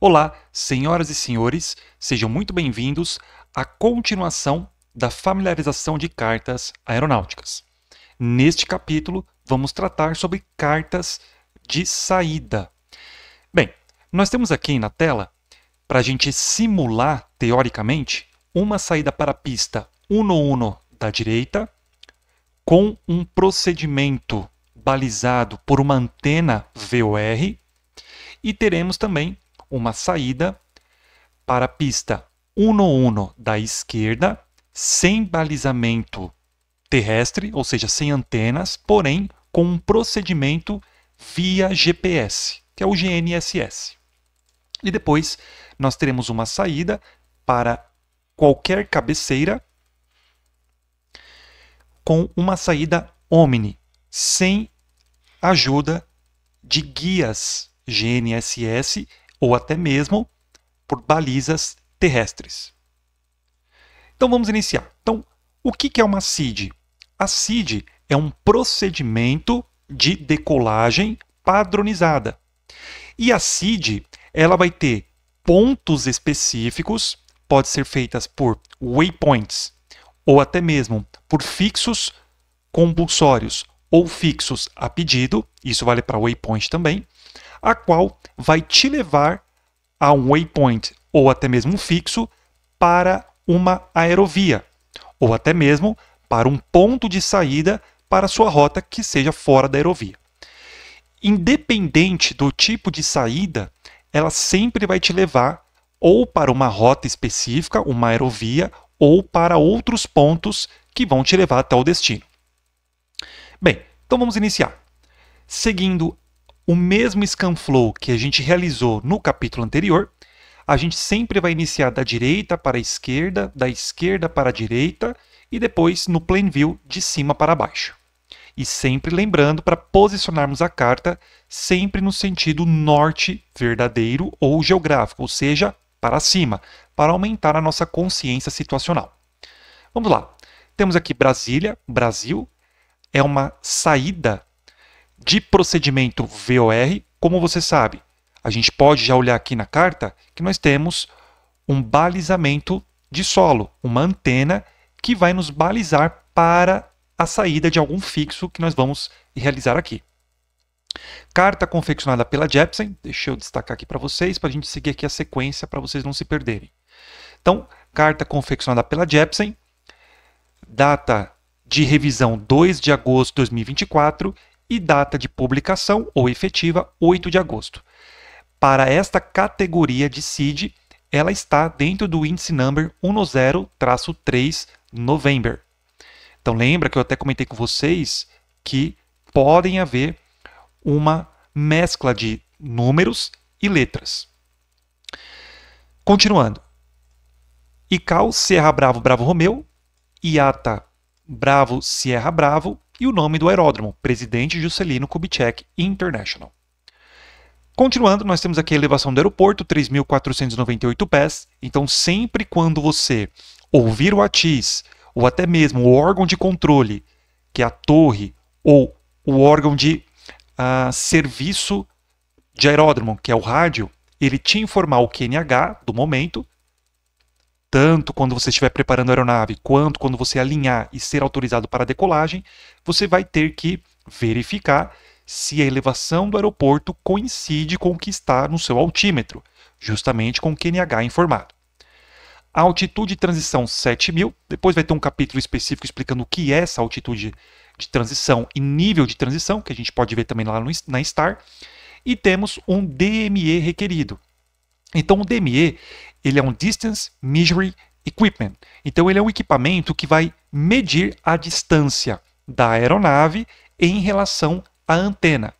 Olá, senhoras e senhores, sejam muito bem-vindos à continuação da familiarização de cartas aeronáuticas. Neste capítulo, vamos tratar sobre cartas de saída. Bem, nós temos aqui na tela, para a gente simular, teoricamente, uma saída para a pista 1-1 da direita, com um procedimento balizado por uma antena VOR, e teremos também uma saída para a pista 1-1 da esquerda, sem balizamento terrestre, ou seja, sem antenas, porém com um procedimento via GPS, que é o GNSS. E depois nós teremos uma saída para qualquer cabeceira com uma saída Omni, sem ajuda de guias GNSS ou até mesmo por balizas terrestres. Então vamos iniciar. Então, o que é uma SID? A SID é um procedimento de decolagem padronizada. E a SID, ela vai ter pontos específicos, pode ser feitas por waypoints ou até mesmo por fixos compulsórios ou fixos a pedido, isso vale para waypoint também, a qual vai te levar a um waypoint ou até mesmo um fixo para uma aerovia, ou até mesmo para um ponto de saída para a sua rota que seja fora da aerovia. Independente do tipo de saída, ela sempre vai te levar ou para uma rota específica, uma aerovia, ou para outros pontos que vão te levar até o destino. Bem, então vamos iniciar. Seguindo o mesmo scanflow que a gente realizou no capítulo anterior, a gente sempre vai iniciar da direita para a esquerda, da esquerda para a direita e depois no plane view de cima para baixo. E sempre lembrando para posicionarmos a carta sempre no sentido norte verdadeiro ou geográfico, ou seja, para cima, para aumentar a nossa consciência situacional. Vamos lá. Temos aqui Brasília, Brasil, é uma saída de procedimento VOR. Como você sabe, a gente pode já olhar aqui na carta que nós temos um balizamento de solo, uma antena que vai nos balizar para a saída de algum fixo que nós vamos realizar aqui. Carta confeccionada pela Jeppesen, deixa eu destacar aqui para vocês, para a gente seguir aqui a sequência para vocês não se perderem. Então, carta confeccionada pela Jeppesen, data de revisão 2 de agosto de 2024 e data de publicação ou efetiva 8 de agosto. Para esta categoria de SID, ela está dentro do índice number 10-3 November. Então lembra que eu até comentei com vocês que podem haver uma mescla de números e letras. Continuando. ICAO Sierra Bravo Bravo Romeo, IATA Bravo Sierra Bravo e o nome do aeródromo, Presidente Juscelino Kubitschek International. Continuando, nós temos aqui a elevação do aeroporto, 3.498 pés. Então, sempre quando você ouvir o ATIS, ou até mesmo o órgão de controle, que é a torre, ou o órgão de serviço de aeródromo, que é o rádio, ele te informar o QNH do momento, tanto quando você estiver preparando a aeronave, quanto quando você alinhar e ser autorizado para a decolagem, você vai ter que verificar se a elevação do aeroporto coincide com o que está no seu altímetro, justamente com o QNH informado. A altitude de transição 7.000, depois vai ter um capítulo específico explicando o que é essa altitude de transição e nível de transição, que a gente pode ver também lá na STAR, e temos um DME requerido. Então o DME, ele é um Distance Measuring Equipment. Então ele é um equipamento que vai medir a distância da aeronave em relação à antena.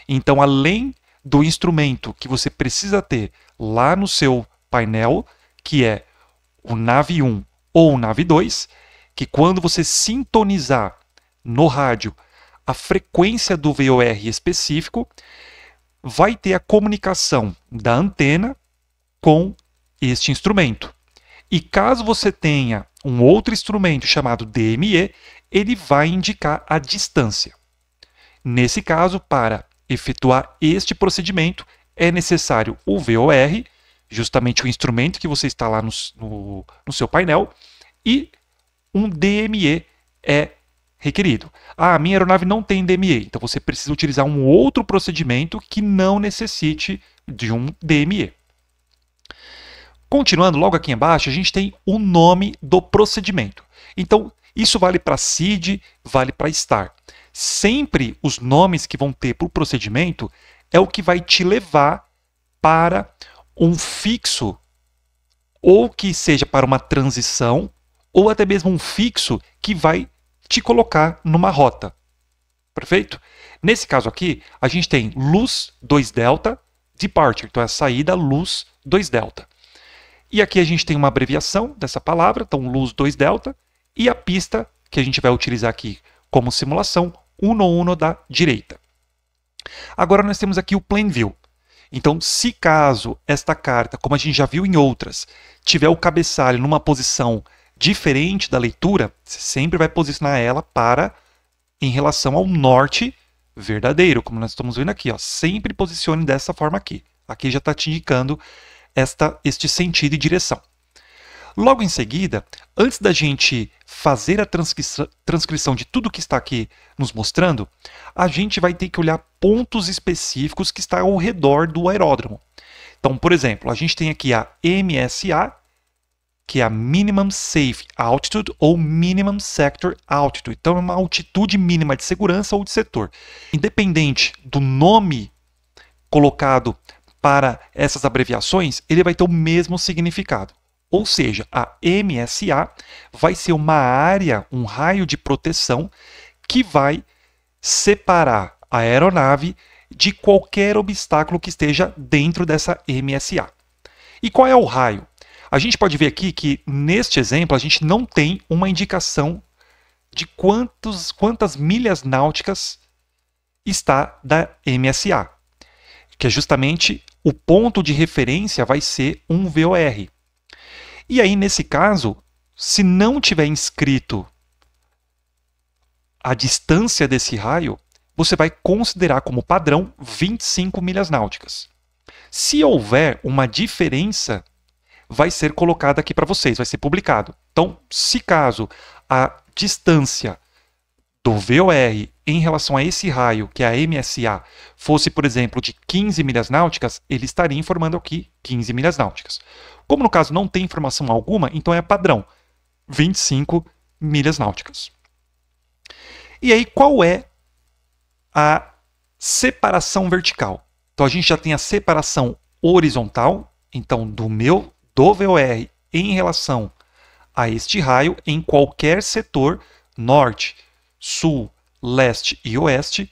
Então, além do instrumento que você precisa ter lá no seu painel, que é o NAV 1 ou o NAV 2, que quando você sintonizar no rádio a frequência do VOR específico, vai ter a comunicação da antena com este instrumento. E caso você tenha um outro instrumento chamado DME, ele vai indicar a distância. Nesse caso, para efetuar este procedimento, é necessário o VOR justamente o instrumento que você está lá no seu painel, e um DME é requerido. Ah, a minha aeronave não tem DME, então você precisa utilizar um outro procedimento que não necessite de um DME. Continuando, logo aqui embaixo, a gente tem o nome do procedimento. Então, isso vale para SID, vale para STAR. Sempre os nomes que vão ter para o procedimento é o que vai te levar para um fixo, ou que seja para uma transição, ou até mesmo um fixo que vai te colocar numa rota. Perfeito? Nesse caso aqui, a gente tem luz 2 delta, departure, então é a saída luz 2 delta. E aqui a gente tem uma abreviação dessa palavra, então luz 2 delta, e a pista que a gente vai utilizar aqui como simulação, 11 da direita. Agora nós temos aqui o plane view. Então, se caso esta carta, como a gente já viu em outras, tiver o cabeçalho numa posição diferente da leitura, você sempre vai posicionar ela para em relação ao norte verdadeiro, como nós estamos vendo aqui. Ó. Sempre posicione dessa forma aqui. Aqui já está te indicando este sentido e direção. Logo em seguida, antes da gente fazer a transcrição de tudo que está aqui nos mostrando, a gente vai ter que olhar pontos específicos que estão ao redor do aeródromo. Então, por exemplo, a gente tem aqui a MSA, que é a Minimum Safe Altitude ou Minimum Sector Altitude. Então, é uma altitude mínima de segurança ou de setor. Independente do nome colocado para essas abreviações, ele vai ter o mesmo significado. Ou seja, a MSA vai ser uma área, um raio de proteção que vai separar a aeronave de qualquer obstáculo que esteja dentro dessa MSA. E qual é o raio? A gente pode ver aqui que, neste exemplo, a gente não tem uma indicação de quantas milhas náuticas está da MSA, que é justamente o ponto de referência vai ser um VOR. E aí, nesse caso, se não tiver inscrito a distância desse raio, você vai considerar como padrão 25 milhas náuticas. Se houver uma diferença, vai ser colocada aqui para vocês, vai ser publicado. Então, se caso a distância do VOR em relação a esse raio, que é a MSA, fosse, por exemplo, de 15 milhas náuticas, ele estaria informando aqui 15 milhas náuticas. Como no caso não tem informação alguma, então é padrão, 25 milhas náuticas. E aí, qual é a separação vertical? Então, a gente já tem a separação horizontal, então do VOR em relação a este raio em qualquer setor norte, sul, leste e oeste,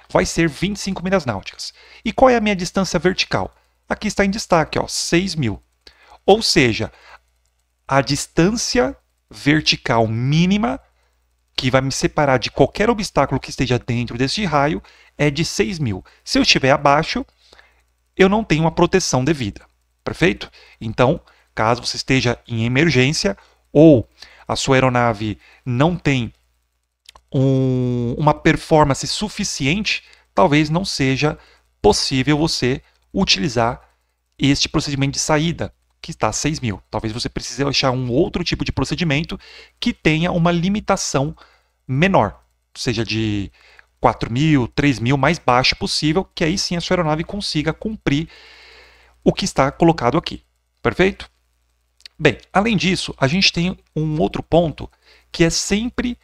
vai ser 25 milhas náuticas. E qual é a minha distância vertical? Aqui está em destaque, ó, 6.000. Ou seja, a distância vertical mínima que vai me separar de qualquer obstáculo que esteja dentro deste raio é de 6.000. Se eu estiver abaixo, eu não tenho uma proteção devida. Perfeito? Então, caso você esteja em emergência ou a sua aeronave não tem uma performance suficiente, talvez não seja possível você utilizar este procedimento de saída, que está a 6.000. Talvez você precise achar um outro tipo de procedimento que tenha uma limitação menor, seja de 4.000, 3.000, mais baixa possível, que aí sim a sua aeronave consiga cumprir o que está colocado aqui. Perfeito? Bem, além disso, a gente tem um outro ponto que é sempre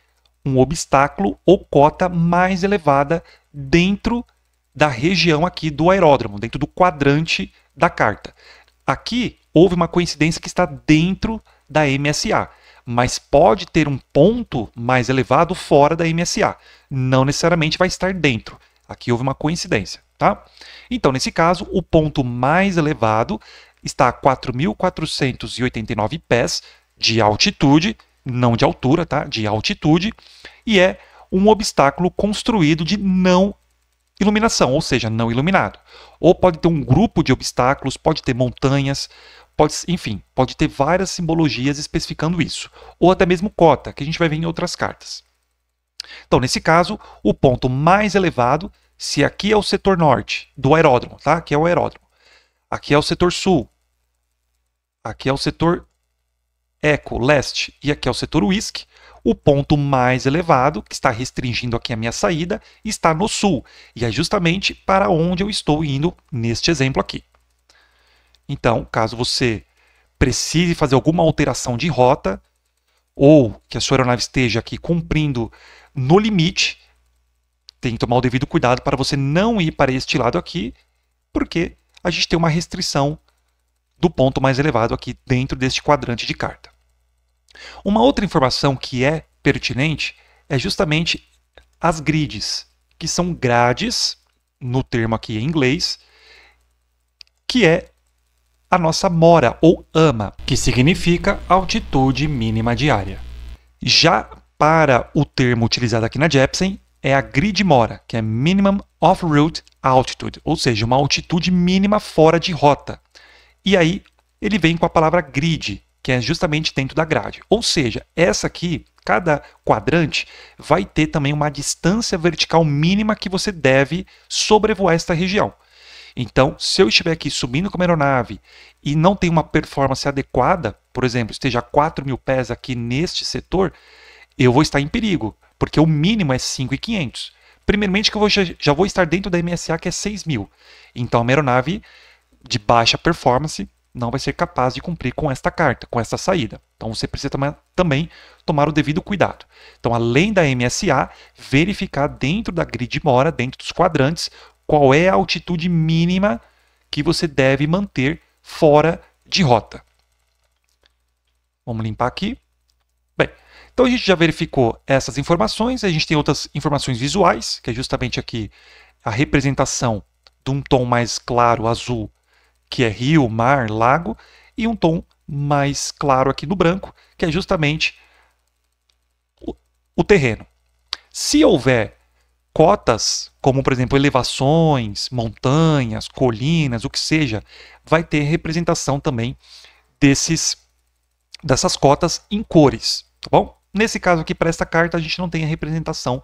um obstáculo ou cota mais elevada dentro da região aqui do aeródromo, dentro do quadrante da carta. Aqui houve uma coincidência que está dentro da MSA, mas pode ter um ponto mais elevado fora da MSA. Não necessariamente vai estar dentro. Aqui houve uma coincidência, tá? Então, nesse caso, o ponto mais elevado está a 4.489 pés de altitude, não de altura, tá? De altitude, e é um obstáculo construído de não iluminação, ou seja, não iluminado. Ou pode ter um grupo de obstáculos, pode ter montanhas, enfim, pode ter várias simbologias especificando isso. Ou até mesmo cota, que a gente vai ver em outras cartas. Então, nesse caso, o ponto mais elevado, se aqui é o setor norte do aeródromo, tá? Aqui é o aeródromo. Aqui é o setor sul. aqui é o setor Eco Leste e aqui é o setor Whisky, o ponto mais elevado, que está restringindo aqui a minha saída, está no sul. E é justamente para onde eu estou indo neste exemplo aqui. Então, caso você precise fazer alguma alteração de rota, ou que a sua aeronave esteja aqui cumprindo no limite, tem que tomar o devido cuidado para você não ir para este lado aqui, porque a gente tem uma restrição do ponto mais elevado aqui dentro deste quadrante de carta. Uma outra informação que é pertinente é justamente as grids, que são grades, no termo aqui em inglês, que é a nossa mora ou AMA, que significa altitude mínima diária. Já para o termo utilizado aqui na Jeppesen, é a grid mora, que é Minimum Off-Route Altitude, ou seja, uma altitude mínima fora de rota. E aí ele vem com a palavra grid, que é justamente dentro da grade. Ou seja, essa aqui, cada quadrante, vai ter também uma distância vertical mínima que você deve sobrevoar esta região. Então, se eu estiver aqui subindo com a aeronave e não tem uma performance adequada, por exemplo, esteja a 4.000 pés aqui neste setor, eu vou estar em perigo, porque o mínimo é 5.500. Primeiramente que eu já vou estar dentro da MSA, que é 6.000. Então, a minha aeronave de baixa performance não vai ser capaz de cumprir com esta carta, com esta saída. Então, você precisa também tomar o devido cuidado. Então, além da MSA, verificar dentro da grid mora, dentro dos quadrantes, qual é a altitude mínima que você deve manter fora de rota. Vamos limpar aqui. Bem, então a gente já verificou essas informações. A gente tem outras informações visuais, que é justamente aqui a representação de um tom mais claro azul, que é rio, mar, lago, e um tom mais claro aqui no branco, que é justamente o terreno. Se houver cotas, como por exemplo elevações, montanhas, colinas, o que seja, vai ter representação também dessas cotas em cores, tá bom? Nesse caso aqui, para esta carta, a gente não tem a representação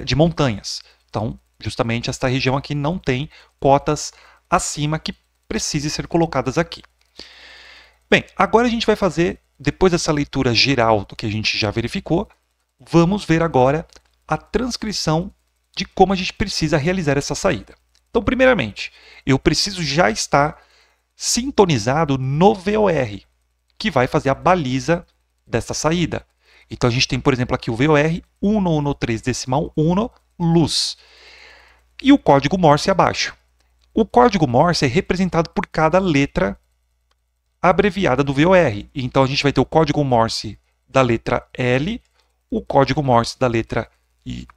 de montanhas. Então, justamente esta região aqui não tem cotas acima que precise ser colocadas aqui. Bem, agora a gente vai fazer, depois dessa leitura geral do que a gente já verificou, vamos ver agora a transcrição de como a gente precisa realizar essa saída. Então, primeiramente, eu preciso já estar sintonizado no VOR, que vai fazer a baliza dessa saída. Então, a gente tem, por exemplo, aqui o VOR 113.1 luz e o código Morse abaixo. O código Morse é representado por cada letra abreviada do VOR. Então, a gente vai ter o código Morse da letra L, o código Morse da letra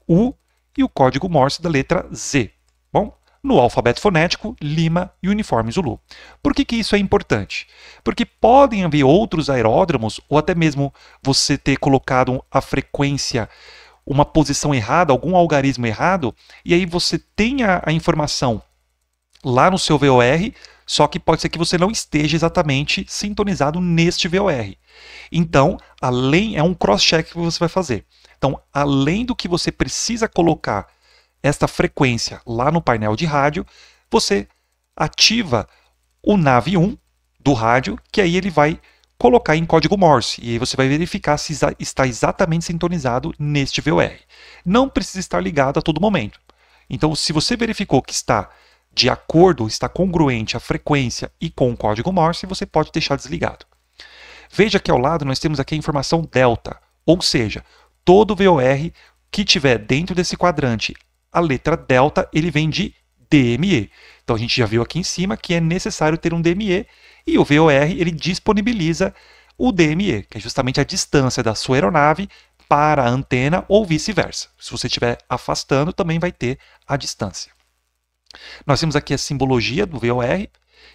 U e o código Morse da letra Z. Bom, no alfabeto fonético, Lima e Uniforme Zulu. Por que isso é importante? Porque podem haver outros aeródromos, ou até mesmo você ter colocado a frequência, uma posição errada, algum algarismo errado, e aí você tenha a informação lá no seu VOR, só que pode ser que você não esteja exatamente sintonizado neste VOR. Então, é um cross-check que você vai fazer. Então, além do que você precisa colocar esta frequência lá no painel de rádio, você ativa o NAV1 do rádio, que aí ele vai colocar em código Morse. E aí você vai verificar se está exatamente sintonizado neste VOR. Não precisa estar ligado a todo momento. Então, se você verificou que está de acordo, está congruente a frequência e com o código Morse, você pode deixar desligado. Veja que ao lado nós temos aqui a informação delta, ou seja, todo VOR que tiver dentro desse quadrante a letra delta, ele vem de DME. Então a gente já viu aqui em cima que é necessário ter um DME e o VOR ele disponibiliza o DME, que é justamente a distância da sua aeronave para a antena ou vice-versa. Se você estiver afastando, também vai ter a distância. Nós temos aqui a simbologia do VOR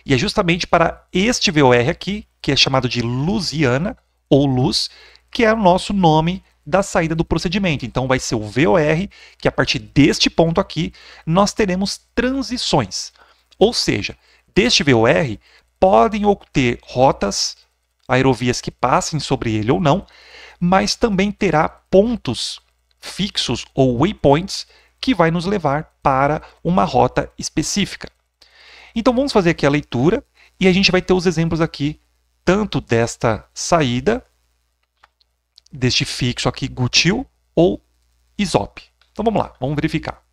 e é justamente para este VOR aqui, que é chamado de Luziana ou luz, que é o nosso nome da saída do procedimento. Então vai ser o VOR, que a partir deste ponto aqui, nós teremos transições. Ou seja, deste VOR podem ter rotas, aerovias que passem sobre ele ou não, mas também terá pontos fixos ou waypoints que vai nos levar para uma rota específica. Então vamos fazer aqui a leitura e a gente vai ter os exemplos aqui tanto desta saída, deste fixo aqui, GUTIL, ou ISOP. Então vamos lá, vamos verificar.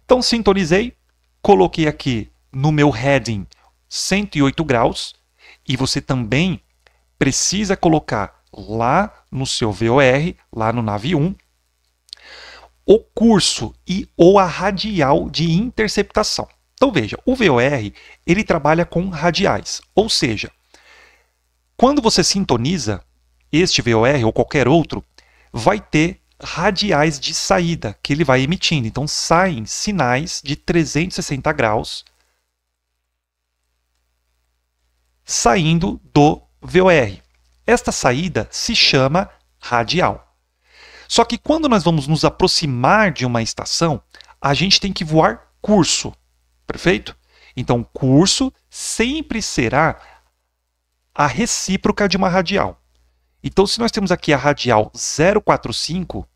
Então sintonizei, coloquei aqui no meu heading 108 graus, e você também precisa colocar lá no seu VOR, lá no NAV 1, o curso e ou a radial de interceptação. Então veja, o VOR ele trabalha com radiais, ou seja, quando você sintoniza este VOR ou qualquer outro, vai ter radiais de saída que ele vai emitindo. Então saem sinais de 360 graus saindo do VOR. Esta saída se chama radial. Só que quando nós vamos nos aproximar de uma estação, a gente tem que voar curso, perfeito? Então, curso sempre será a recíproca de uma radial. Então, se nós temos aqui a radial 045,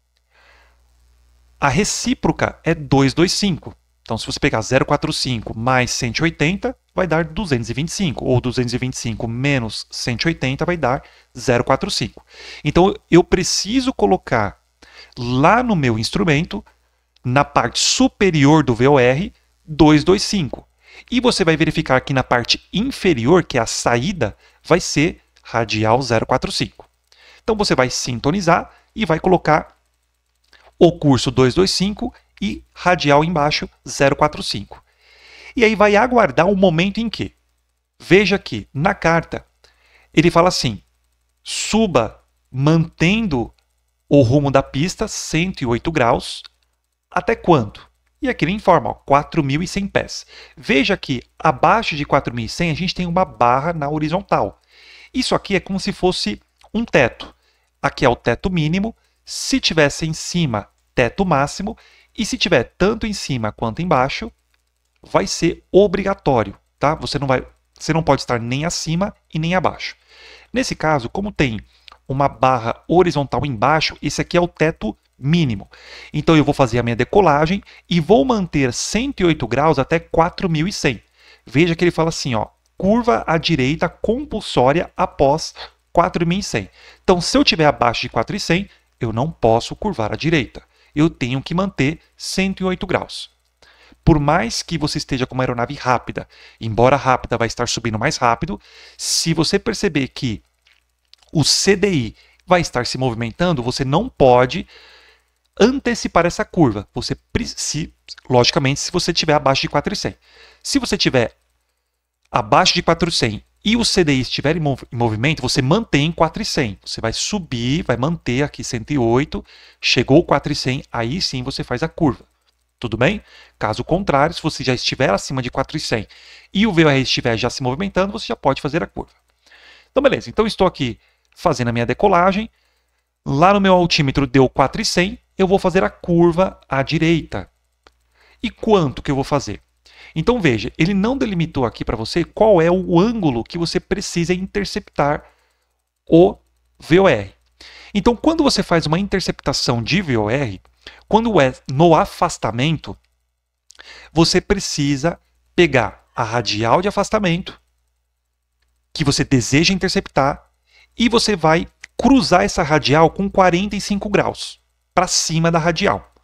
a recíproca é 225. Então, se você pegar 045 mais 180, vai dar 225. Ou 225 menos 180 vai dar 045. Então, eu preciso colocar lá no meu instrumento, na parte superior do VOR, 225. E você vai verificar que na parte inferior, que é a saída, vai ser radial 045. Então, você vai sintonizar e vai colocar o curso 225 e radial embaixo 045. E aí vai aguardar um momento em que, veja que na carta, ele fala assim, suba mantendo o rumo da pista 108 graus, até quanto? E aqui ele informa, 4.100 pés. Veja que abaixo de 4.100 a gente tem uma barra na horizontal. Isso aqui é como se fosse um teto. Aqui é o teto mínimo, se tivesse em cima, teto máximo, e se tiver tanto em cima quanto embaixo, vai ser obrigatório, tá? Você não pode estar nem acima e nem abaixo. Nesse caso, como tem uma barra horizontal embaixo, esse aqui é o teto mínimo. Então eu vou fazer a minha decolagem e vou manter 108 graus até 4.100. Veja que ele fala assim, ó, curva à direita compulsória após 4.100. Então, se eu estiver abaixo de 4.100, eu não posso curvar à direita. Eu tenho que manter 108 graus. Por mais que você esteja com uma aeronave rápida, embora rápida vai estar subindo mais rápido, se você perceber que o CDI vai estar se movimentando, você não pode antecipar essa curva. Logicamente, se você estiver abaixo de 4.100. Se você estiver abaixo de 4.100 e o CDI estiver em movimento, você mantém 4.100. Você vai subir, vai manter aqui 108, chegou 4.100, aí sim você faz a curva. Tudo bem? Caso contrário, se você já estiver acima de 4.100 e o VOR estiver já se movimentando, você já pode fazer a curva. Então, beleza. Então, estou aqui fazendo a minha decolagem. Lá no meu altímetro deu 4.100, eu vou fazer a curva à direita. E quanto que eu vou fazer? Então, veja, ele não delimitou aqui para você qual é o ângulo que você precisa interceptar o VOR. Então, quando você faz uma interceptação de VOR, quando é no afastamento, você precisa pegar a radial de afastamento que você deseja interceptar e você vai cruzar essa radial com 45 graus para cima da radial.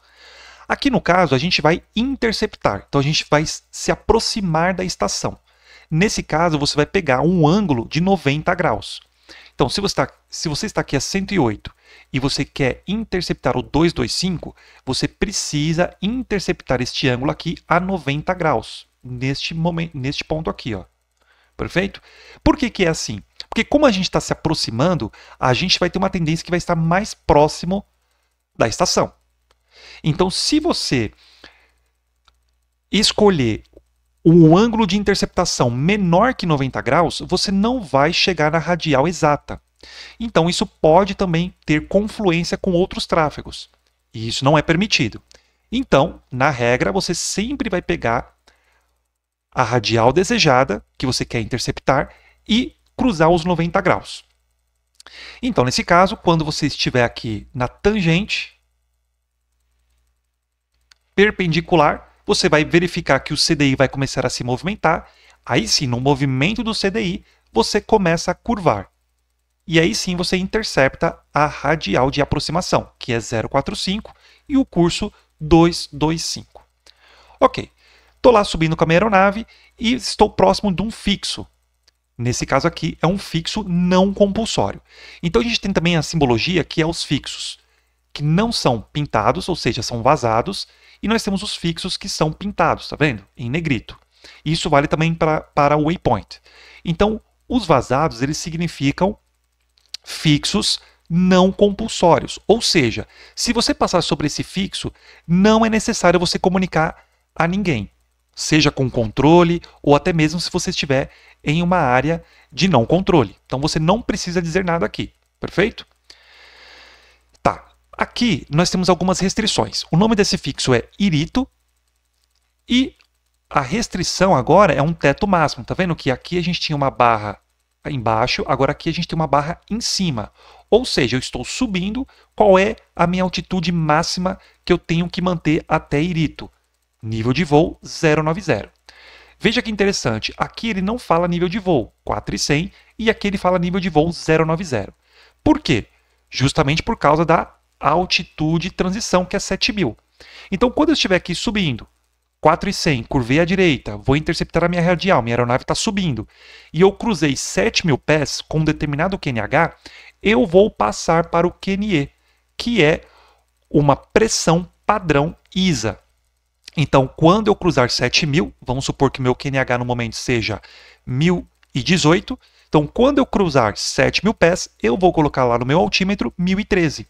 Aqui no caso, a gente vai interceptar, então a gente vai se aproximar da estação. Nesse caso, você vai pegar um ângulo de 90 graus. Então, se você está aqui a 108 e você quer interceptar o 225, você precisa interceptar este ângulo aqui a 90 graus, neste ponto aqui, ó. Perfeito? Por que que é assim? Porque como a gente está se aproximando, a gente vai ter uma tendência que vai estar mais próximo da estação. Então, se você escolher um ângulo de interceptação menor que 90 graus, você não vai chegar na radial exata. Então, isso pode também ter confluência com outros tráfegos. E isso não é permitido. Então, na regra, você sempre vai pegar a radial desejada, que você quer interceptar, e cruzar os 90 graus. Então, nesse caso, quando você estiver aqui na tangente perpendicular, você vai verificar que o CDI vai começar a se movimentar. Aí sim, no movimento do CDI, você começa a curvar. E aí sim você intercepta a radial de aproximação, que é 0,45, e o curso 225. Ok, estou lá subindo com a minha aeronave e estou próximo de um fixo. Nesse caso aqui é um fixo não compulsório. Então a gente tem também a simbologia que é os fixos, que não são pintados, ou seja, são vazados, e nós temos os fixos que são pintados, tá vendo? Em negrito. Isso vale também para o waypoint. Então, os vazados, eles significam fixos não compulsórios. Ou seja, se você passar sobre esse fixo, não é necessário você comunicar a ninguém, seja com controle ou até mesmo se você estiver em uma área de não controle. Então você não precisa dizer nada aqui, perfeito? Tá, aqui nós temos algumas restrições. O nome desse fixo é Irito e a restrição agora é um teto máximo. Tá vendo que aqui a gente tinha uma barra embaixo, agora aqui a gente tem uma barra em cima. Ou seja, eu estou subindo, qual é a minha altitude máxima que eu tenho que manter até Irito? Nível de voo 090. Veja que interessante, aqui ele não fala nível de voo 4.100 e aqui ele fala nível de voo 090. Por quê? Justamente por causa da altitude de transição, que é 7.000. Então, quando eu estiver aqui subindo, 4.100, curvei à direita, vou interceptar a minha radial, minha aeronave está subindo, e eu cruzei 7.000 pés com um determinado QNH, eu vou passar para o QNE, que é uma pressão padrão ISA. Então, quando eu cruzar 7.000, vamos supor que meu QNH no momento seja 1.018, então quando eu cruzar 7.000 pés, eu vou colocar lá no meu altímetro 1.013.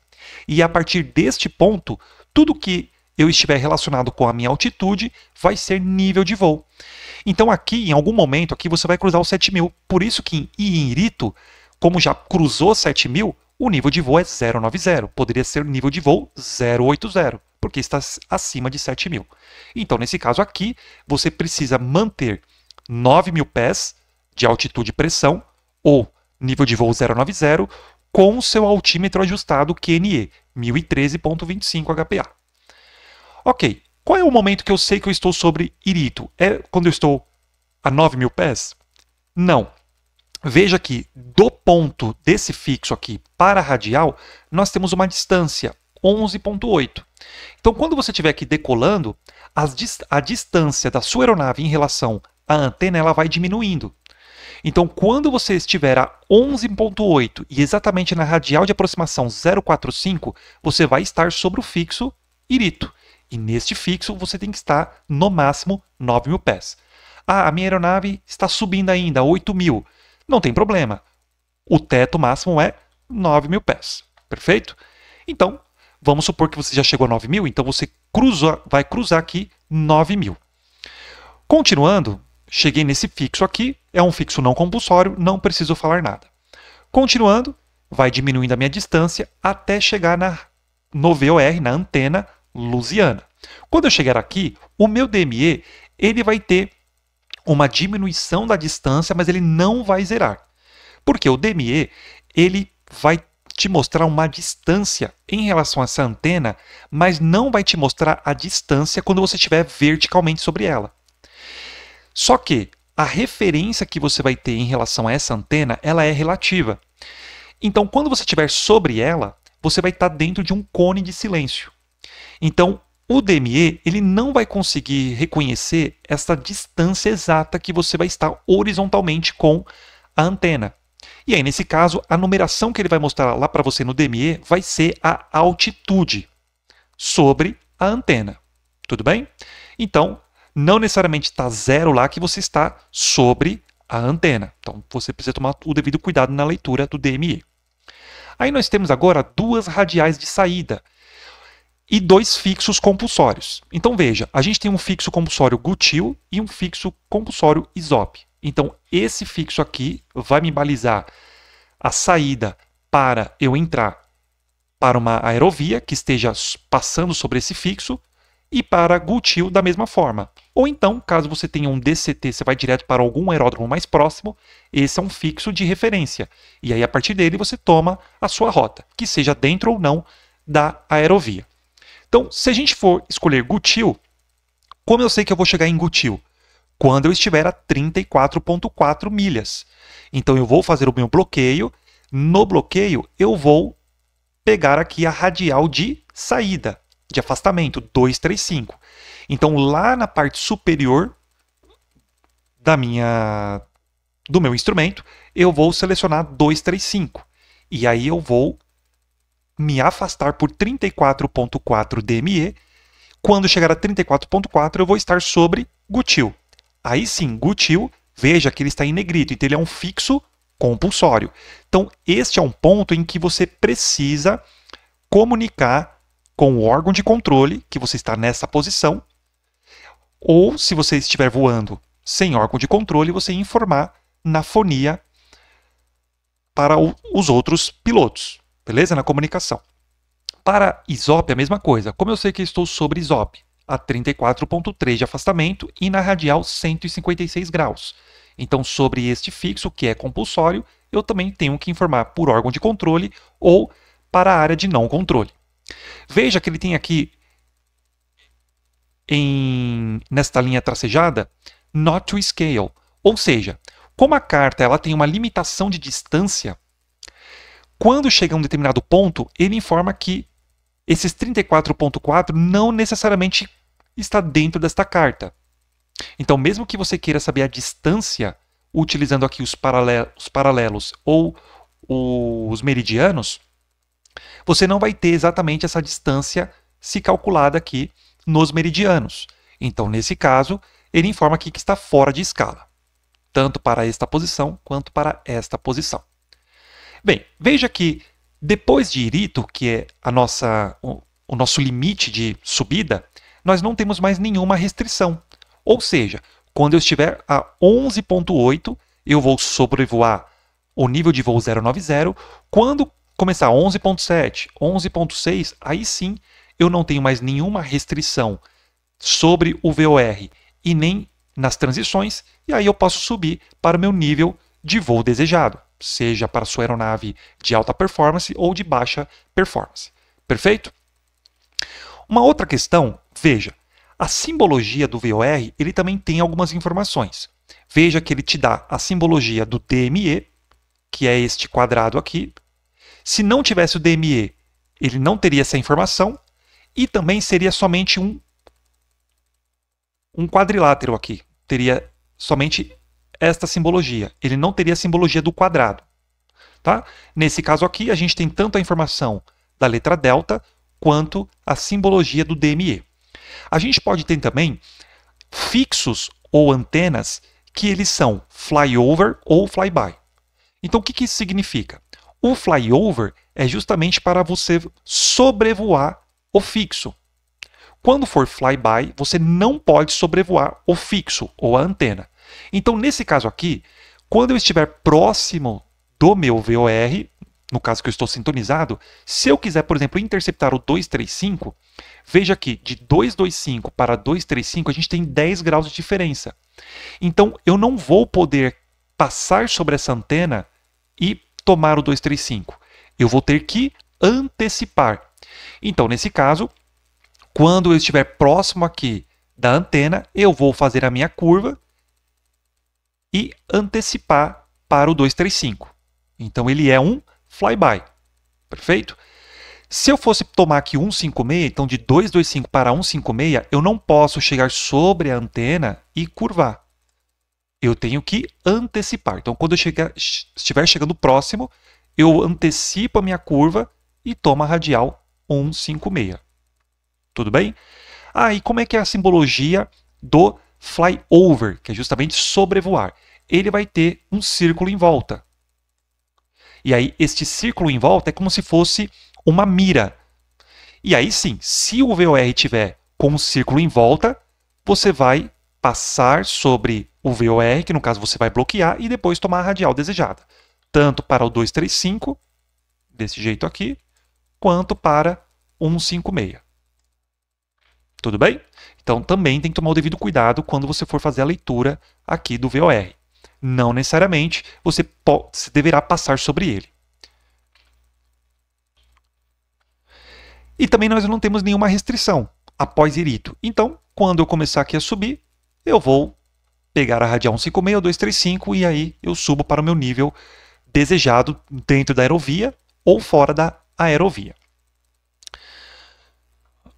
E a partir deste ponto, tudo que eu estiver relacionado com a minha altitude vai ser nível de voo. Então aqui, em algum momento, aqui você vai cruzar os 7.000. Por isso que em Irito, como já cruzou 7.000, o nível de voo é 090. Poderia ser nível de voo 080, porque está acima de 7.000. Então, nesse caso aqui, você precisa manter 9.000 pés de altitude e pressão, ou nível de voo 090, com o seu altímetro ajustado QNE, 1013.25 HPA. Ok, qual é o momento que eu sei que eu estou sobre Irito? É quando eu estou a 9.000 pés? Não. Veja que do ponto desse fixo aqui para a radial, nós temos uma distância, 11.8. Então, quando você estiver aqui decolando, a distância da sua aeronave em relação à antena ela vai diminuindo. Então, quando você estiver a 11.8 e exatamente na radial de aproximação 045, você vai estar sobre o fixo Irito. E neste fixo você tem que estar no máximo 9.000 pés. Ah, a minha aeronave está subindo ainda, 8.000. Não tem problema. O teto máximo é 9.000 pés. Perfeito? Então, vamos supor que você já chegou a 9.000, então você vai cruzar aqui 9.000. Continuando, cheguei nesse fixo aqui, é um fixo não compulsório, não preciso falar nada. Continuando, vai diminuindo a minha distância até chegar no VOR, na antena lusiana. Quando eu chegar aqui, o meu DME ele vai ter uma diminuição da distância, mas ele não vai zerar. Porque o DME ele vai te mostrar uma distância em relação a essa antena, mas não vai te mostrar a distância quando você estiver verticalmente sobre ela. Só que a referência que você vai ter em relação a essa antena, ela é relativa. Então, quando você estiver sobre ela, você vai estar dentro de um cone de silêncio. Então, o DME ele não vai conseguir reconhecer essa distância exata que você vai estar horizontalmente com a antena. E aí, nesse caso, a numeração que ele vai mostrar lá para você no DME vai ser a altitude sobre a antena. Tudo bem? Então, não necessariamente está 0 lá que você está sobre a antena. Então, você precisa tomar o devido cuidado na leitura do DME. Aí nós temos agora duas radiais de saída e dois fixos compulsórios. Então veja, a gente tem um fixo compulsório GUTIL e um fixo compulsório ISOP. Então esse fixo aqui vai me balizar a saída para eu entrar para uma aerovia que esteja passando sobre esse fixo e para GUTIL da mesma forma. Ou então, caso você tenha um DCT, você vai direto para algum aeródromo mais próximo, esse é um fixo de referência. E aí, a partir dele, você toma a sua rota, que seja dentro ou não da aerovia. Então, se a gente for escolher GUTIL, como eu sei que eu vou chegar em GUTIL? quando eu estiver a 34,4 milhas. Então eu vou fazer o meu bloqueio. No bloqueio, eu vou pegar aqui a radial de saída, de afastamento, 235. Então lá na parte superior do meu instrumento, eu vou selecionar 235. E aí eu vou me afastar por 34,4 DME. Quando chegar a 34,4, eu vou estar sobre Gutil. Aí sim, Gutil, veja que ele está em negrito, então ele é um fixo compulsório. Então, este é um ponto em que você precisa comunicar com o órgão de controle que você está nessa posição, ou se você estiver voando sem órgão de controle, você informar na fonia para os outros pilotos, beleza? Na comunicação. Para ISOP, a mesma coisa. Como eu sei que estou sobre ISOP? A 34,3 de afastamento e na radial 156 graus. Então, sobre este fixo, que é compulsório, eu também tenho que informar por órgão de controle ou para a área de não controle. Veja que ele tem aqui, nesta linha tracejada, not to scale. Ou seja, como a carta ela tem uma limitação de distância, quando chega a um determinado ponto, ele informa que esses 34,4 não necessariamente está dentro desta carta. Então, mesmo que você queira saber a distância, utilizando aqui os paralelos ou os meridianos, você não vai ter exatamente essa distância se calculada aqui nos meridianos. Então, nesse caso, ele informa aqui que está fora de escala, tanto para esta posição quanto para esta posição. Bem, veja que depois de Irito, que é o nosso limite de subida, nós não temos mais nenhuma restrição. Ou seja, quando eu estiver a 11,8, eu vou sobrevoar o nível de voo 090. Quando começar 11,7, 11,6, aí sim eu não tenho mais nenhuma restrição sobre o VOR e nem nas transições, e aí eu posso subir para o meu nível de voo desejado, seja para a sua aeronave de alta performance ou de baixa performance. Perfeito? Uma outra questão, veja, a simbologia do VOR ele também tem algumas informações. Veja que ele te dá a simbologia do DME, que é este quadrado aqui. Se não tivesse o DME, ele não teria essa informação e também seria somente um quadrilátero aqui. Teria somente esta simbologia. Ele não teria a simbologia do quadrado. Tá? Nesse caso aqui, a gente tem tanto a informação da letra delta quanto a simbologia do DME. A gente pode ter também fixos ou antenas que eles são flyover ou flyby. Então, o que isso significa? O flyover é justamente para você sobrevoar o fixo. Quando for flyby, você não pode sobrevoar o fixo ou a antena. Então, nesse caso aqui, quando eu estiver próximo do meu VOR, no caso que eu estou sintonizado, se eu quiser, por exemplo, interceptar o 235, veja que de 225 para 235 a gente tem 10 graus de diferença. Então, eu não vou poder passar sobre essa antena e tomar o 235. Eu vou ter que antecipar. Então, nesse caso, quando eu estiver próximo aqui da antena, eu vou fazer a minha curva e antecipar para o 235. Então, ele é um flyby. Perfeito? Se eu fosse tomar aqui 156, então de 225 para 156, eu não posso chegar sobre a antena e curvar. Eu tenho que antecipar. Então, quando eu estiver chegando próximo, eu antecipo a minha curva e tomo a radial 156. Tudo bem? E como é que é a simbologia do flyover, que é justamente sobrevoar? Ele vai ter um círculo em volta. E aí, este círculo em volta é como se fosse uma mira. E aí sim, se o VOR tiver com um círculo em volta, você vai passar sobre o VOR, que no caso você vai bloquear, e depois tomar a radial desejada. Tanto para o 235, desse jeito aqui, quanto para 156. Tudo bem? Então também tem que tomar o devido cuidado quando você for fazer a leitura aqui do VOR. Não necessariamente você deverá passar sobre ele. E também nós não temos nenhuma restrição após Irito. Então, quando eu começar aqui a subir, eu vou pegar a radial 156.235 e aí eu subo para o meu nível desejado dentro da aerovia ou fora da aerovia.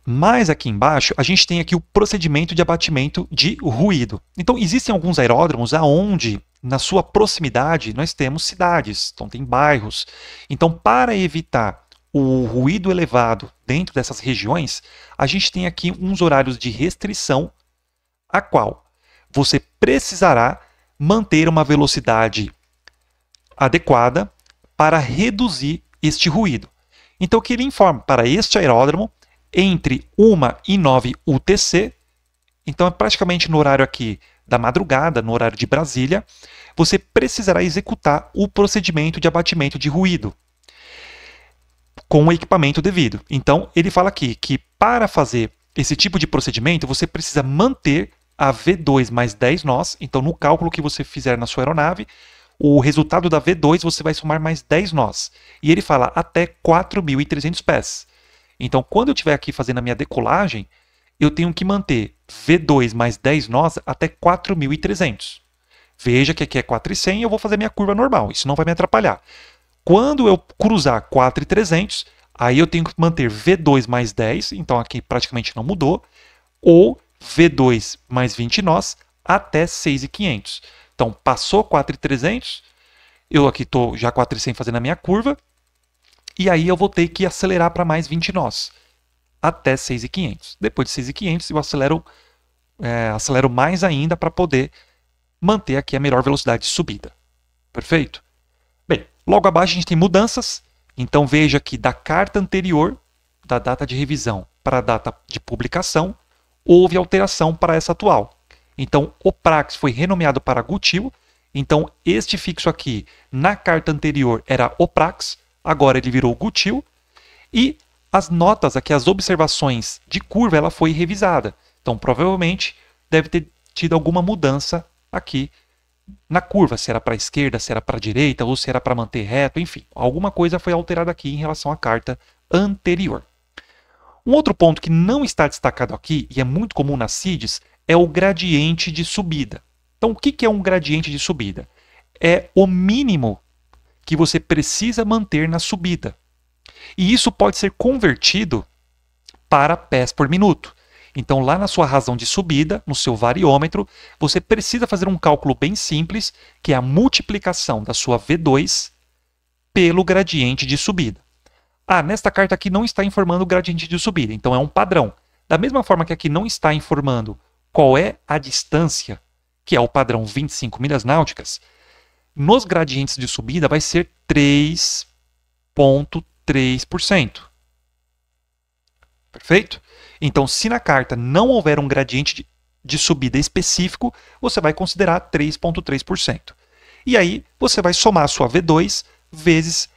Mais aqui embaixo, a gente tem aqui o procedimento de abatimento de ruído. Então, existem alguns aeródromos aonde, na sua proximidade, nós temos cidades, então tem bairros. Então, para evitar o ruído elevado dentro dessas regiões, a gente tem aqui uns horários de restrição, a qual você precisará manter uma velocidade adequada para reduzir este ruído. Então, que ele informa para este aeródromo, entre 1 e 9 UTC, então é praticamente no horário aqui da madrugada, no horário de Brasília, você precisará executar o procedimento de abatimento de ruído com o equipamento devido. Então, ele fala aqui que para fazer esse tipo de procedimento, você precisa manter a V2 mais 10 nós. Então, no cálculo que você fizer na sua aeronave, o resultado da V2 você vai somar mais 10 nós. E ele fala até 4.300 pés. Então, quando eu estiver aqui fazendo a minha decolagem, eu tenho que manter V2 mais 10 nós até 4.300. Veja que aqui é 4.100 e eu vou fazer minha curva normal. Isso não vai me atrapalhar. Quando eu cruzar 4.300, aí eu tenho que manter V2 mais 10, então aqui praticamente não mudou, ou V2 mais 20 nós até 6.500. Então, passou 4.300, eu aqui estou já 4.100 fazendo a minha curva, e aí eu vou ter que acelerar para mais 20 nós, até 6.500. Depois de 6.500 eu acelero mais ainda para poder manter aqui a melhor velocidade de subida. Perfeito? Bem, logo abaixo a gente tem mudanças. Então veja que da carta anterior, da data de revisão para a data de publicação, houve alteração para essa atual. Então o Prax foi renomeado para Gutil. Então este fixo aqui na carta anterior era o Prax, agora ele virou Gutil. E as notas aqui, as observações de curva, ela foi revisada. Então provavelmente deve ter tido alguma mudança aqui na curva, se era para a esquerda, se era para a direita, ou se era para manter reto, enfim. Alguma coisa foi alterada aqui em relação à carta anterior. Um outro ponto que não está destacado aqui, e é muito comum nas CIDs, é o gradiente de subida. Então, o que é um gradiente de subida? É o mínimo que você precisa manter na subida. E isso pode ser convertido para pés por minuto. Então, lá na sua razão de subida, no seu variômetro, você precisa fazer um cálculo bem simples, que é a multiplicação da sua V2 pelo gradiente de subida. Ah, nesta carta aqui não está informando o gradiente de subida, então é um padrão. Da mesma forma que aqui não está informando qual é a distância, que é o padrão 25 milhas náuticas, nos gradientes de subida vai ser 3,3%. Perfeito? Então, se na carta não houver um gradiente de subida específico, você vai considerar 3,3%. E aí, você vai somar a sua V2 vezes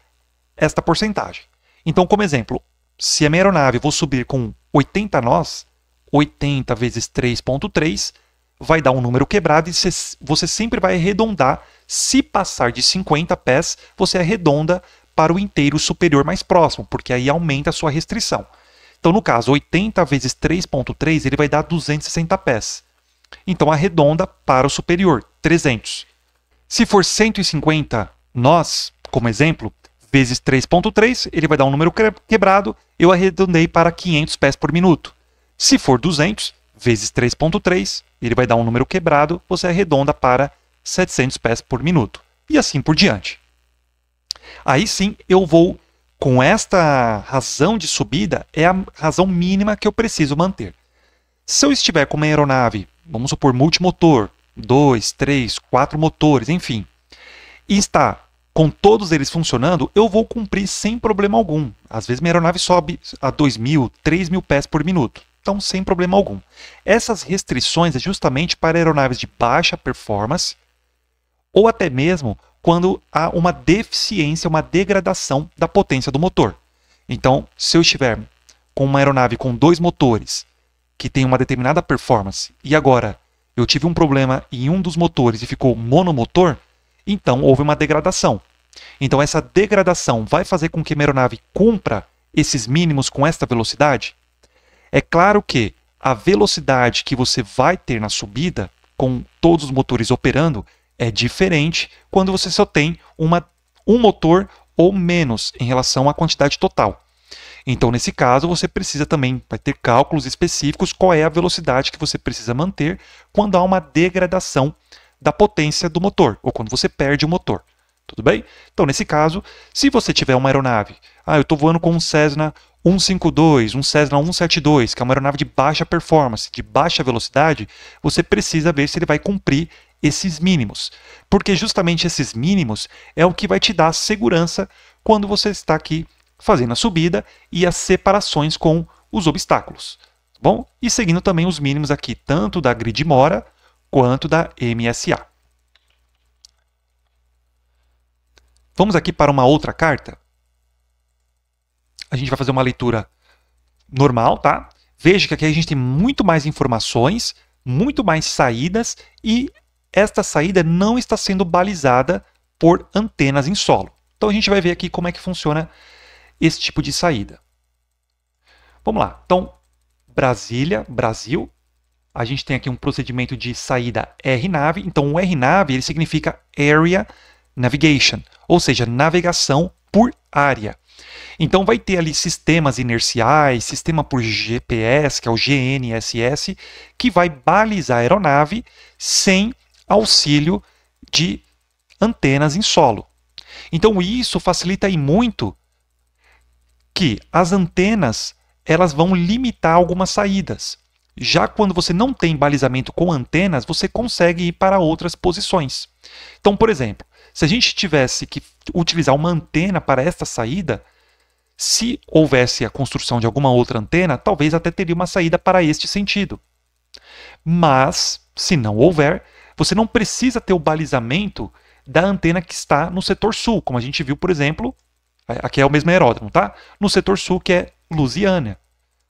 esta porcentagem. Então, como exemplo, se a minha aeronave vou subir com 80 nós, 80 vezes 3,3 vai dar um número quebrado e você sempre vai arredondar. Se passar de 50 pés, você arredonda para o inteiro superior mais próximo, porque aí aumenta a sua restrição. Então, no caso, 80 vezes 3,3, ele vai dar 260 pés. Então, arredonda para o superior, 300. Se for 150 nós, como exemplo, vezes 3,3, ele vai dar um número quebrado, eu arredondei para 500 pés por minuto. Se for 200 vezes 3,3, ele vai dar um número quebrado, você arredonda para 700 pés por minuto. E assim por diante. Aí sim, eu vou... Com esta razão de subida, é a razão mínima que eu preciso manter. Se eu estiver com uma aeronave, vamos supor, multimotor, 2, 3, 4 motores, enfim, e está com todos eles funcionando, eu vou cumprir sem problema algum. Às vezes minha aeronave sobe a 2.000, 3.000 pés por minuto. Então, sem problema algum. Essas restrições é justamente para aeronaves de baixa performance ou até mesmo quando há uma deficiência, uma degradação da potência do motor. Então, se eu estiver com uma aeronave com 2 motores que tem uma determinada performance e agora eu tive um problema em um dos motores e ficou monomotor, então houve uma degradação. Então, essa degradação vai fazer com que a aeronave cumpra esses mínimos com esta velocidade? É claro que a velocidade que você vai ter na subida com todos os motores operando, é diferente quando você só tem um motor ou menos em relação à quantidade total. Então, nesse caso, você precisa também, vai ter cálculos específicos qual é a velocidade que você precisa manter quando há uma degradação da potência do motor, ou quando você perde o motor. Tudo bem? Então, nesse caso, se você tiver uma aeronave, eu estou voando com um Cessna 152, um Cessna 172, que é uma aeronave de baixa performance, de baixa velocidade, você precisa ver se ele vai cumprir esses mínimos. Porque justamente esses mínimos é o que vai te dar segurança quando você está aqui fazendo a subida e as separações com os obstáculos. Bom? E seguindo também os mínimos aqui, tanto da Grid Mora quanto da MSA. Vamos aqui para uma outra carta. A gente vai fazer uma leitura normal, tá? Veja que aqui a gente tem muito mais informações, muito mais saídas e esta saída não está sendo balizada por antenas em solo. Então a gente vai ver aqui como é que funciona esse tipo de saída. Vamos lá. Então, Brasília, Brasil. A gente tem aqui um procedimento de saída RNAV. Então, o RNAV ele significa Area Navigation, ou seja, navegação por área. Então, vai ter ali sistemas inerciais, sistema por GPS, que é o GNSS, que vai balizar a aeronave sem auxílio de antenas em solo. Então, isso facilita aí muito que as antenas elas vão limitar algumas saídas. Já quando você não tem balizamento com antenas, você consegue ir para outras posições. Então, por exemplo, se a gente tivesse que utilizar uma antena para esta saída, se houvesse a construção de alguma outra antena, talvez até teria uma saída para este sentido. Mas, se não houver, você não precisa ter o balizamento da antena que está no setor sul, como a gente viu, por exemplo, aqui é o mesmo aeródromo, tá? No setor sul, que é Lusiânia.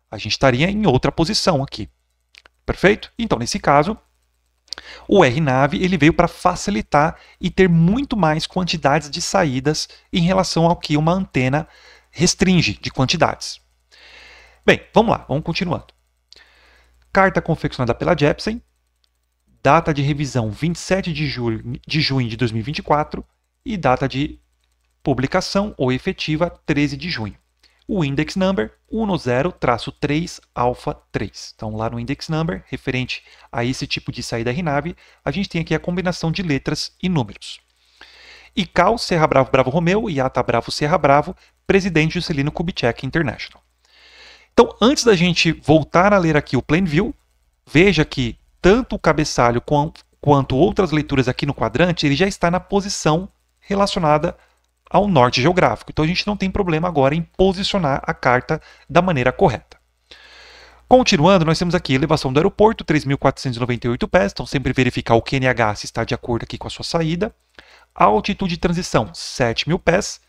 A gente estaria em outra posição aqui. Perfeito? Então, nesse caso, o RNAV ele veio para facilitar e ter muito mais quantidades de saídas em relação ao que uma antena restringe de quantidades. Bem, vamos lá, vamos continuando. Carta confeccionada pela Jeppesen, data de revisão 27 de junho de 2024 e data de publicação ou efetiva 13 de junho. O index number 10-3 alfa 3. Então, lá no index number, referente a esse tipo de saída RNAV, a gente tem aqui a combinação de letras e números. ICAO Serra Bravo Bravo Romeo, IATA Bravo Serra Bravo, presidente Juscelino Kubitschek International. Então, antes da gente voltar a ler aqui o Plan View, veja que tanto o cabeçalho quanto outras leituras aqui no quadrante, ele já está na posição relacionada ao norte geográfico. Então a gente não tem problema agora em posicionar a carta da maneira correta. Continuando, nós temos aqui a elevação do aeroporto, 3.498 pés, então sempre verificar o QNH se está de acordo aqui com a sua saída. A altitude de transição, 7.000 pés.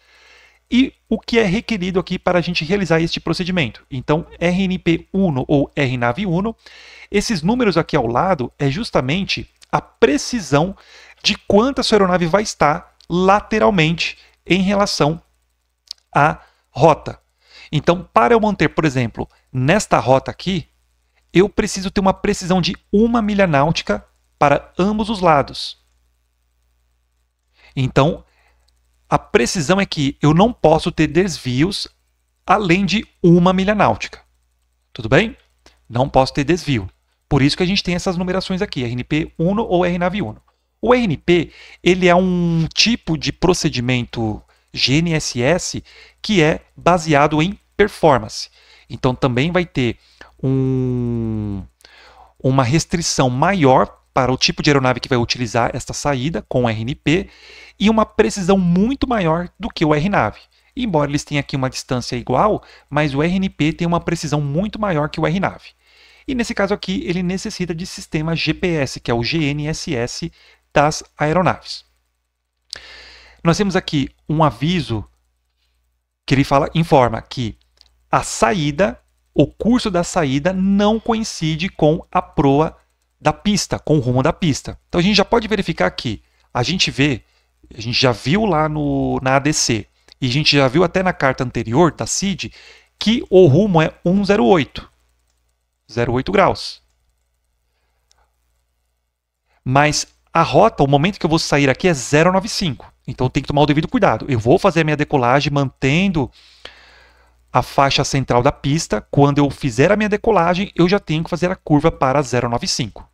E o que é requerido aqui para a gente realizar este procedimento? Então, RNP1 ou RNAV1, esses números aqui ao lado é justamente a precisão de quanto a sua aeronave vai estar lateralmente em relação à rota. Então, para eu manter, por exemplo, nesta rota aqui, eu preciso ter uma precisão de 1 milha náutica para ambos os lados. Então, a precisão é que eu não posso ter desvios além de 1 milha náutica. Tudo bem? Não posso ter desvio. Por isso que a gente tem essas numerações aqui, RNP1 ou RNAV1. O RNP ele é um tipo de procedimento GNSS que é baseado em performance. Então também vai ter uma restrição maior para o tipo de aeronave que vai utilizar esta saída com o RNP e uma precisão muito maior do que o RNAV. Embora eles tenham aqui uma distância igual, mas o RNP tem uma precisão muito maior que o RNAV. E nesse caso aqui, ele necessita de sistema GPS, que é o GNSS das aeronaves. Nós temos aqui um aviso que ele informa que a saída, o curso da saída não coincide com a proa da pista, com o rumo da pista. Então a gente já pode verificar aqui, a gente já viu lá na ADC, e a gente já viu até na carta anterior da CID, que o rumo é 108 graus. Mas a rota, o momento que eu vou sair aqui é 095. Então tem que tomar o devido cuidado. Eu vou fazer a minha decolagem mantendo a faixa central da pista. Quando eu fizer a minha decolagem, eu já tenho que fazer a curva para 095.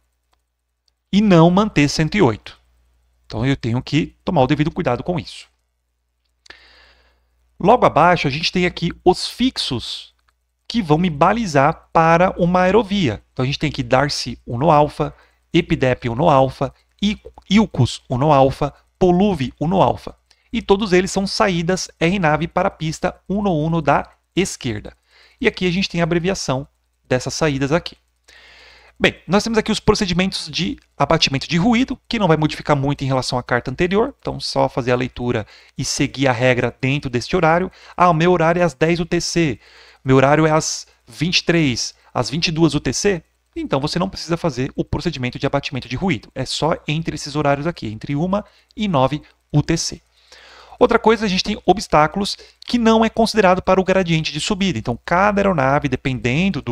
E não manter 108. Então eu tenho que tomar o devido cuidado com isso. Logo abaixo, a gente tem aqui os fixos que vão me balizar para uma aerovia. Então a gente tem aqui Darcy 1-alfa, Epidep 1-alfa, Ilcus 1-alfa, Poluvi 1-alfa. E todos eles são saídas RNAV para a pista 1-1 da esquerda. E aqui a gente tem a abreviação dessas saídas aqui. Bem, nós temos aqui os procedimentos de abatimento de ruído, que não vai modificar muito em relação à carta anterior, então só fazer a leitura e seguir a regra dentro deste horário. Ah, o meu horário é às 10 UTC, meu horário é às 23, às 22 UTC, então você não precisa fazer o procedimento de abatimento de ruído, é só entre esses horários aqui, entre 1 e 9 UTC. Outra coisa, a gente tem obstáculos que não é considerado para o gradiente de subida. Então, cada aeronave, dependendo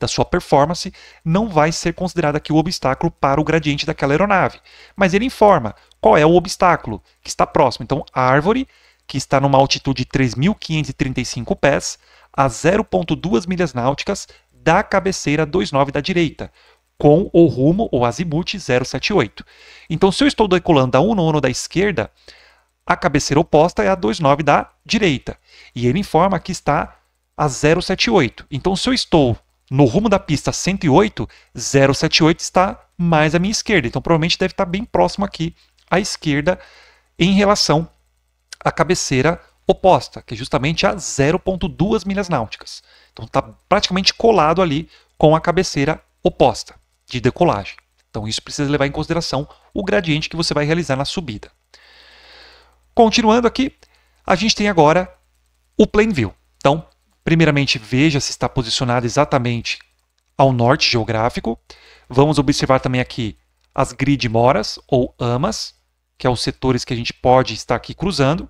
da sua performance, não vai ser considerado aqui o obstáculo para o gradiente daquela aeronave. Mas ele informa qual é o obstáculo que está próximo. Então, a árvore, que está numa altitude de 3.535 pés, a 0,2 milhas náuticas da cabeceira 29 da direita, com o rumo, ou azimuth, 078. Então, se eu estou decolando da 1 da esquerda, a cabeceira oposta é a 29 da direita. E ele informa que está a 078. Então, se eu estou no rumo da pista 108, 078 está mais à minha esquerda. Então, provavelmente deve estar bem próximo aqui à esquerda em relação à cabeceira oposta, que é justamente a 0,2 milhas náuticas. Então, está praticamente colado ali com a cabeceira oposta de decolagem. Então, isso precisa levar em consideração o gradiente que você vai realizar na subida. Continuando aqui, a gente tem agora o Plane View. Então, primeiramente, veja se está posicionado exatamente ao norte geográfico. Vamos observar também aqui as grid moras, ou AMAs, que é os setores que a gente pode estar aqui cruzando.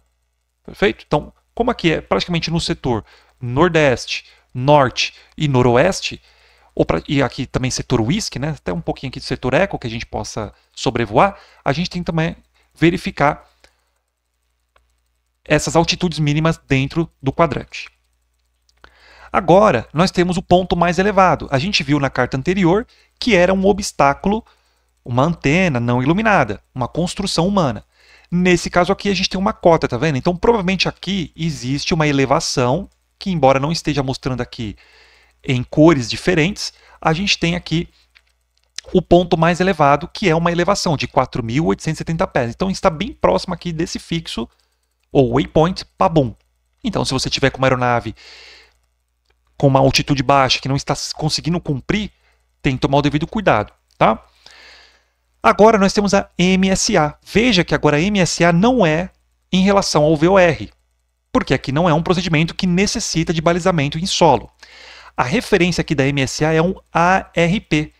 Perfeito? Então, como aqui é praticamente no setor nordeste, norte e noroeste, e aqui também setor WISC, né? Até um pouquinho aqui do setor ECO, que a gente possa sobrevoar, a gente tem também verificar essas altitudes mínimas dentro do quadrante. Agora, nós temos o ponto mais elevado. A gente viu na carta anterior que era um obstáculo, uma antena não iluminada, uma construção humana. Nesse caso aqui, a gente tem uma cota, tá vendo? Então, provavelmente aqui existe uma elevação, que embora não esteja mostrando aqui em cores diferentes, a gente tem aqui o ponto mais elevado, que é uma elevação de 4.870 pés. Então, está bem próximo aqui desse fixo, ou waypoint Pabum. Então, se você tiver com uma aeronave com uma altitude baixa que não está conseguindo cumprir, tem que tomar o devido cuidado, tá? Agora nós temos a MSA. Veja que agora a MSA não é em relação ao VOR, porque aqui não é um procedimento que necessita de balizamento em solo. A referência aqui da MSA é um ARP.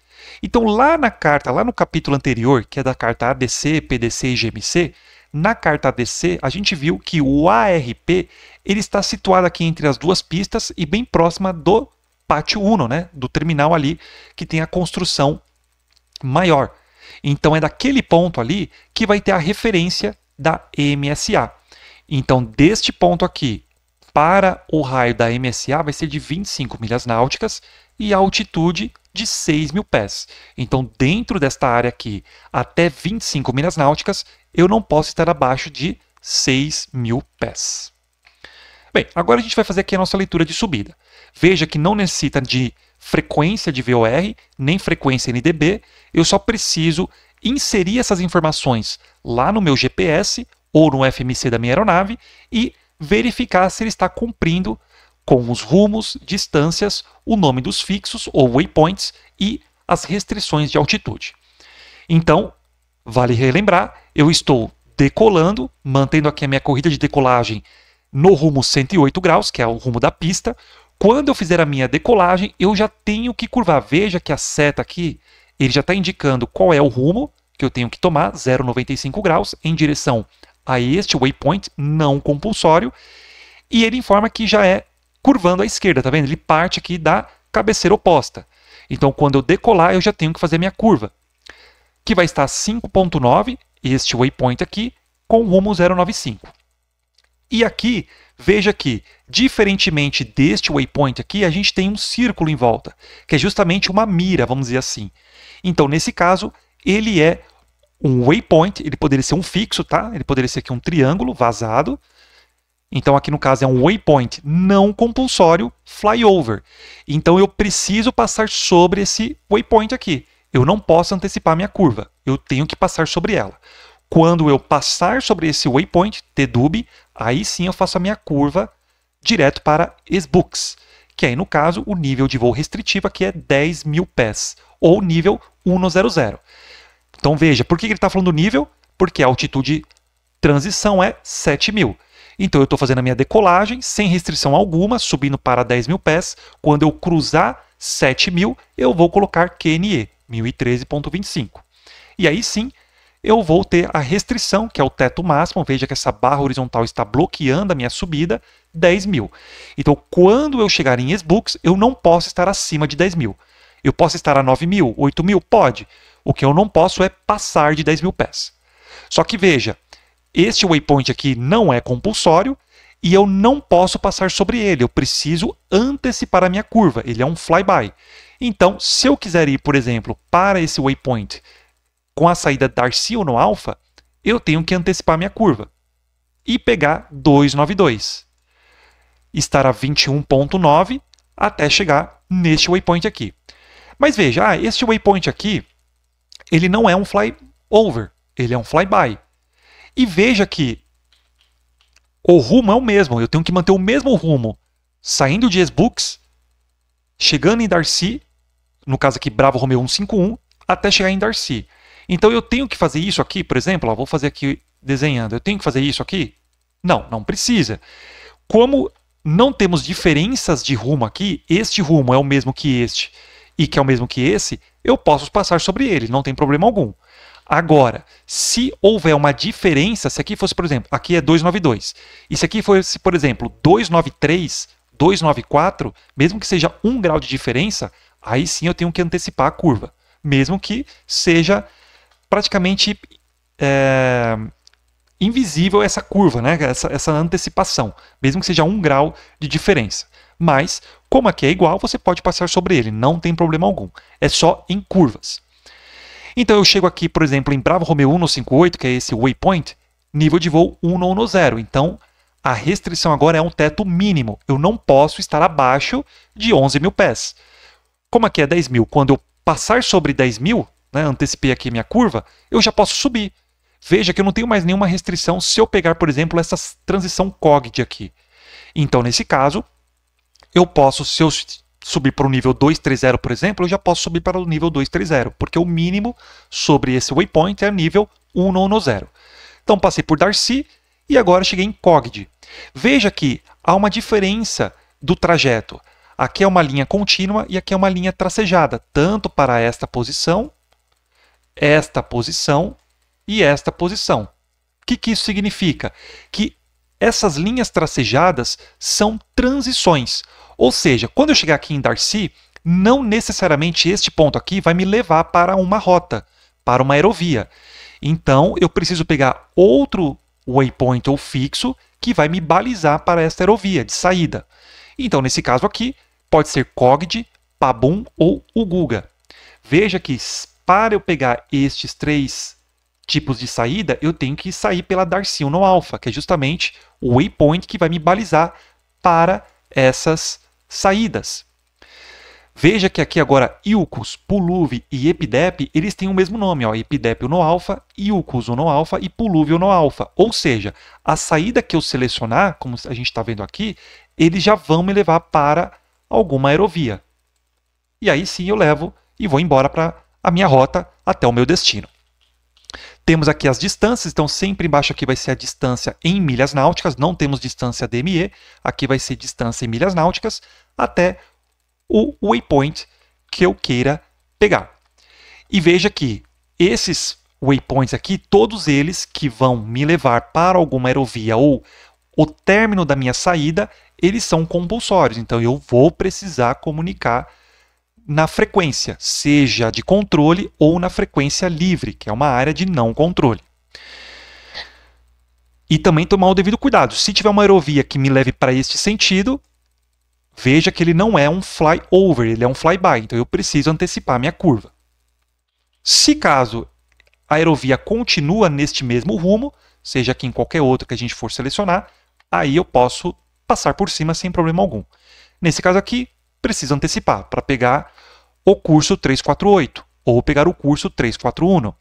Então, lá na carta, lá no capítulo anterior, que é da carta ADC, PDC e GMC, na carta ADC, a gente viu que o ARP ele está situado aqui entre as duas pistas e bem próxima do pátio 1, né? Do terminal ali que tem a construção maior. Então, é daquele ponto ali que vai ter a referência da MSA. Então, deste ponto aqui para o raio da MSA vai ser de 25 milhas náuticas e a altitude de 6.000 pés. Então, dentro desta área aqui, até 25 milhas náuticas, eu não posso estar abaixo de 6.000 pés. Bem, agora a gente vai fazer aqui a nossa leitura de subida. Veja que não necessita de frequência de VOR, nem frequência NDB, eu só preciso inserir essas informações lá no meu GPS ou no FMC da minha aeronave e verificar se ele está cumprindo com os rumos, distâncias, o nome dos fixos ou waypoints e as restrições de altitude. Então, vale relembrar, eu estou decolando, mantendo aqui a minha corrida de decolagem no rumo 108 graus, que é o rumo da pista. Quando eu fizer a minha decolagem, eu já tenho que curvar. Veja que a seta aqui, ele já está indicando qual é o rumo que eu tenho que tomar, 0,95 graus, em direção a este waypoint não compulsório. E ele informa que já é curvando à esquerda, tá vendo? Ele parte aqui da cabeceira oposta. Então, quando eu decolar, eu já tenho que fazer minha curva. que vai estar 5.9, este waypoint aqui, com o rumo 095. E aqui, veja que, diferentemente deste waypoint aqui, a gente tem um círculo em volta, que é justamente uma mira, vamos dizer assim. Então, nesse caso, ele é um waypoint, ele poderia ser um fixo, tá? Ele poderia ser aqui um triângulo vazado. Então, aqui no caso é um waypoint não compulsório flyover. Então, eu preciso passar sobre esse waypoint aqui. Eu não posso antecipar minha curva, eu tenho que passar sobre ela. Quando eu passar sobre esse waypoint, TDUB, aí sim eu faço a minha curva direto para SBooks, que aí no caso o nível de voo restritivo aqui é 10.000 pés, ou nível 100. Então veja, por que ele está falando nível? Porque a altitude transição é 7.000. Então eu estou fazendo a minha decolagem sem restrição alguma, subindo para 10.000 pés. Quando eu cruzar 7.000, eu vou colocar QNE, 1013.25. E aí sim, eu vou ter a restrição, que é o teto máximo. Veja que essa barra horizontal está bloqueando a minha subida, 10.000. Então, quando eu chegar em SBooks, eu não posso estar acima de 10.000. Eu posso estar a 9.000, 8.000? Pode. O que eu não posso é passar de 10.000 pés. Só que veja, este waypoint aqui não é compulsório e eu não posso passar sobre ele. Eu preciso antecipar a minha curva. Ele é um flyby. Então, se eu quiser ir, por exemplo, para esse waypoint com a saída Darcy ou no alfa, eu tenho que antecipar minha curva e pegar 292. Estar a 21.9 até chegar neste waypoint aqui. Mas veja, este waypoint aqui, ele não é um flyover, ele é um flyby. E veja que o rumo é o mesmo, eu tenho que manter o mesmo rumo, saindo de SBooks, chegando em Darcy, no caso aqui Bravo Romeo 151, até chegar em Darcy. Então eu tenho que fazer isso aqui, por exemplo, vou fazer aqui desenhando, eu tenho que fazer isso aqui? Não, não precisa. Como não temos diferenças de rumo aqui, este rumo é o mesmo que este e que é o mesmo que esse, eu posso passar sobre ele, não tem problema algum. Agora, se houver uma diferença, se aqui fosse, por exemplo, aqui é 292, e se aqui fosse, por exemplo, 293, 294, mesmo que seja 1 grau de diferença, aí sim eu tenho que antecipar a curva, mesmo que seja praticamente invisível essa curva, né? essa antecipação, mesmo que seja 1 grau de diferença. Mas, como aqui é igual, você pode passar sobre ele, não tem problema algum. É só em curvas. Então eu chego aqui, por exemplo, em Bravo Romeo 158, que é esse waypoint, nível de voo 110. Então, a restrição agora é um teto mínimo. Eu não posso estar abaixo de 11.000 pés. Como aqui é 10.000, quando eu passar sobre 10.000, né, antecipei aqui minha curva, eu já posso subir. Veja que eu não tenho mais nenhuma restrição se eu pegar, por exemplo, essa transição COGD aqui. Então, nesse caso, eu posso, se eu subir para o nível 230, por exemplo, eu já posso subir para o nível 230, porque o mínimo sobre esse waypoint é nível 110. Então, passei por Darcy e agora cheguei em COGD. Veja que há uma diferença do trajeto. Aqui é uma linha contínua e aqui é uma linha tracejada, tanto para esta posição e esta posição. O que isso significa? Que essas linhas tracejadas são transições. Ou seja, quando eu chegar aqui em Darcy, não necessariamente este ponto aqui vai me levar para uma rota, para uma aerovia. Então, eu preciso pegar outro waypoint ou fixo que vai me balizar para esta aerovia de saída. Então, nesse caso aqui, pode ser COGD, PABUM ou UGUGA. Veja que para eu pegar estes 3 tipos de saída, eu tenho que sair pela Darcy no alfa, que é justamente o waypoint que vai me balizar para essas saídas. Veja que aqui agora ILCUS, PULUV e EPIDEP, eles têm o mesmo nome, ó, EPIDEP no alfa, ILCUS no alfa e PULUV no alfa. Ou seja, a saída que eu selecionar, como a gente está vendo aqui, eles já vão me levar para alguma aerovia. E aí sim eu levo e vou embora para a minha rota até o meu destino. Temos aqui as distâncias, então sempre embaixo aqui vai ser a distância em milhas náuticas, não temos distância DME, aqui vai ser distância em milhas náuticas até o waypoint que eu queira pegar. E veja que esses waypoints aqui, todos eles que vão me levar para alguma aerovia ou o término da minha saída, eles são compulsórios, então eu vou precisar comunicar na frequência, seja de controle ou na frequência livre, que é uma área de não controle. E também tomar o devido cuidado. Se tiver uma aerovia que me leve para este sentido, veja que ele não é um flyover, ele é um flyby, então eu preciso antecipar minha curva. Se caso a aerovia continua neste mesmo rumo, seja aqui em qualquer outro que a gente for selecionar, aí eu posso passar por cima sem problema algum. Nesse caso aqui, preciso antecipar para pegar o curso 348 ou pegar o curso 341.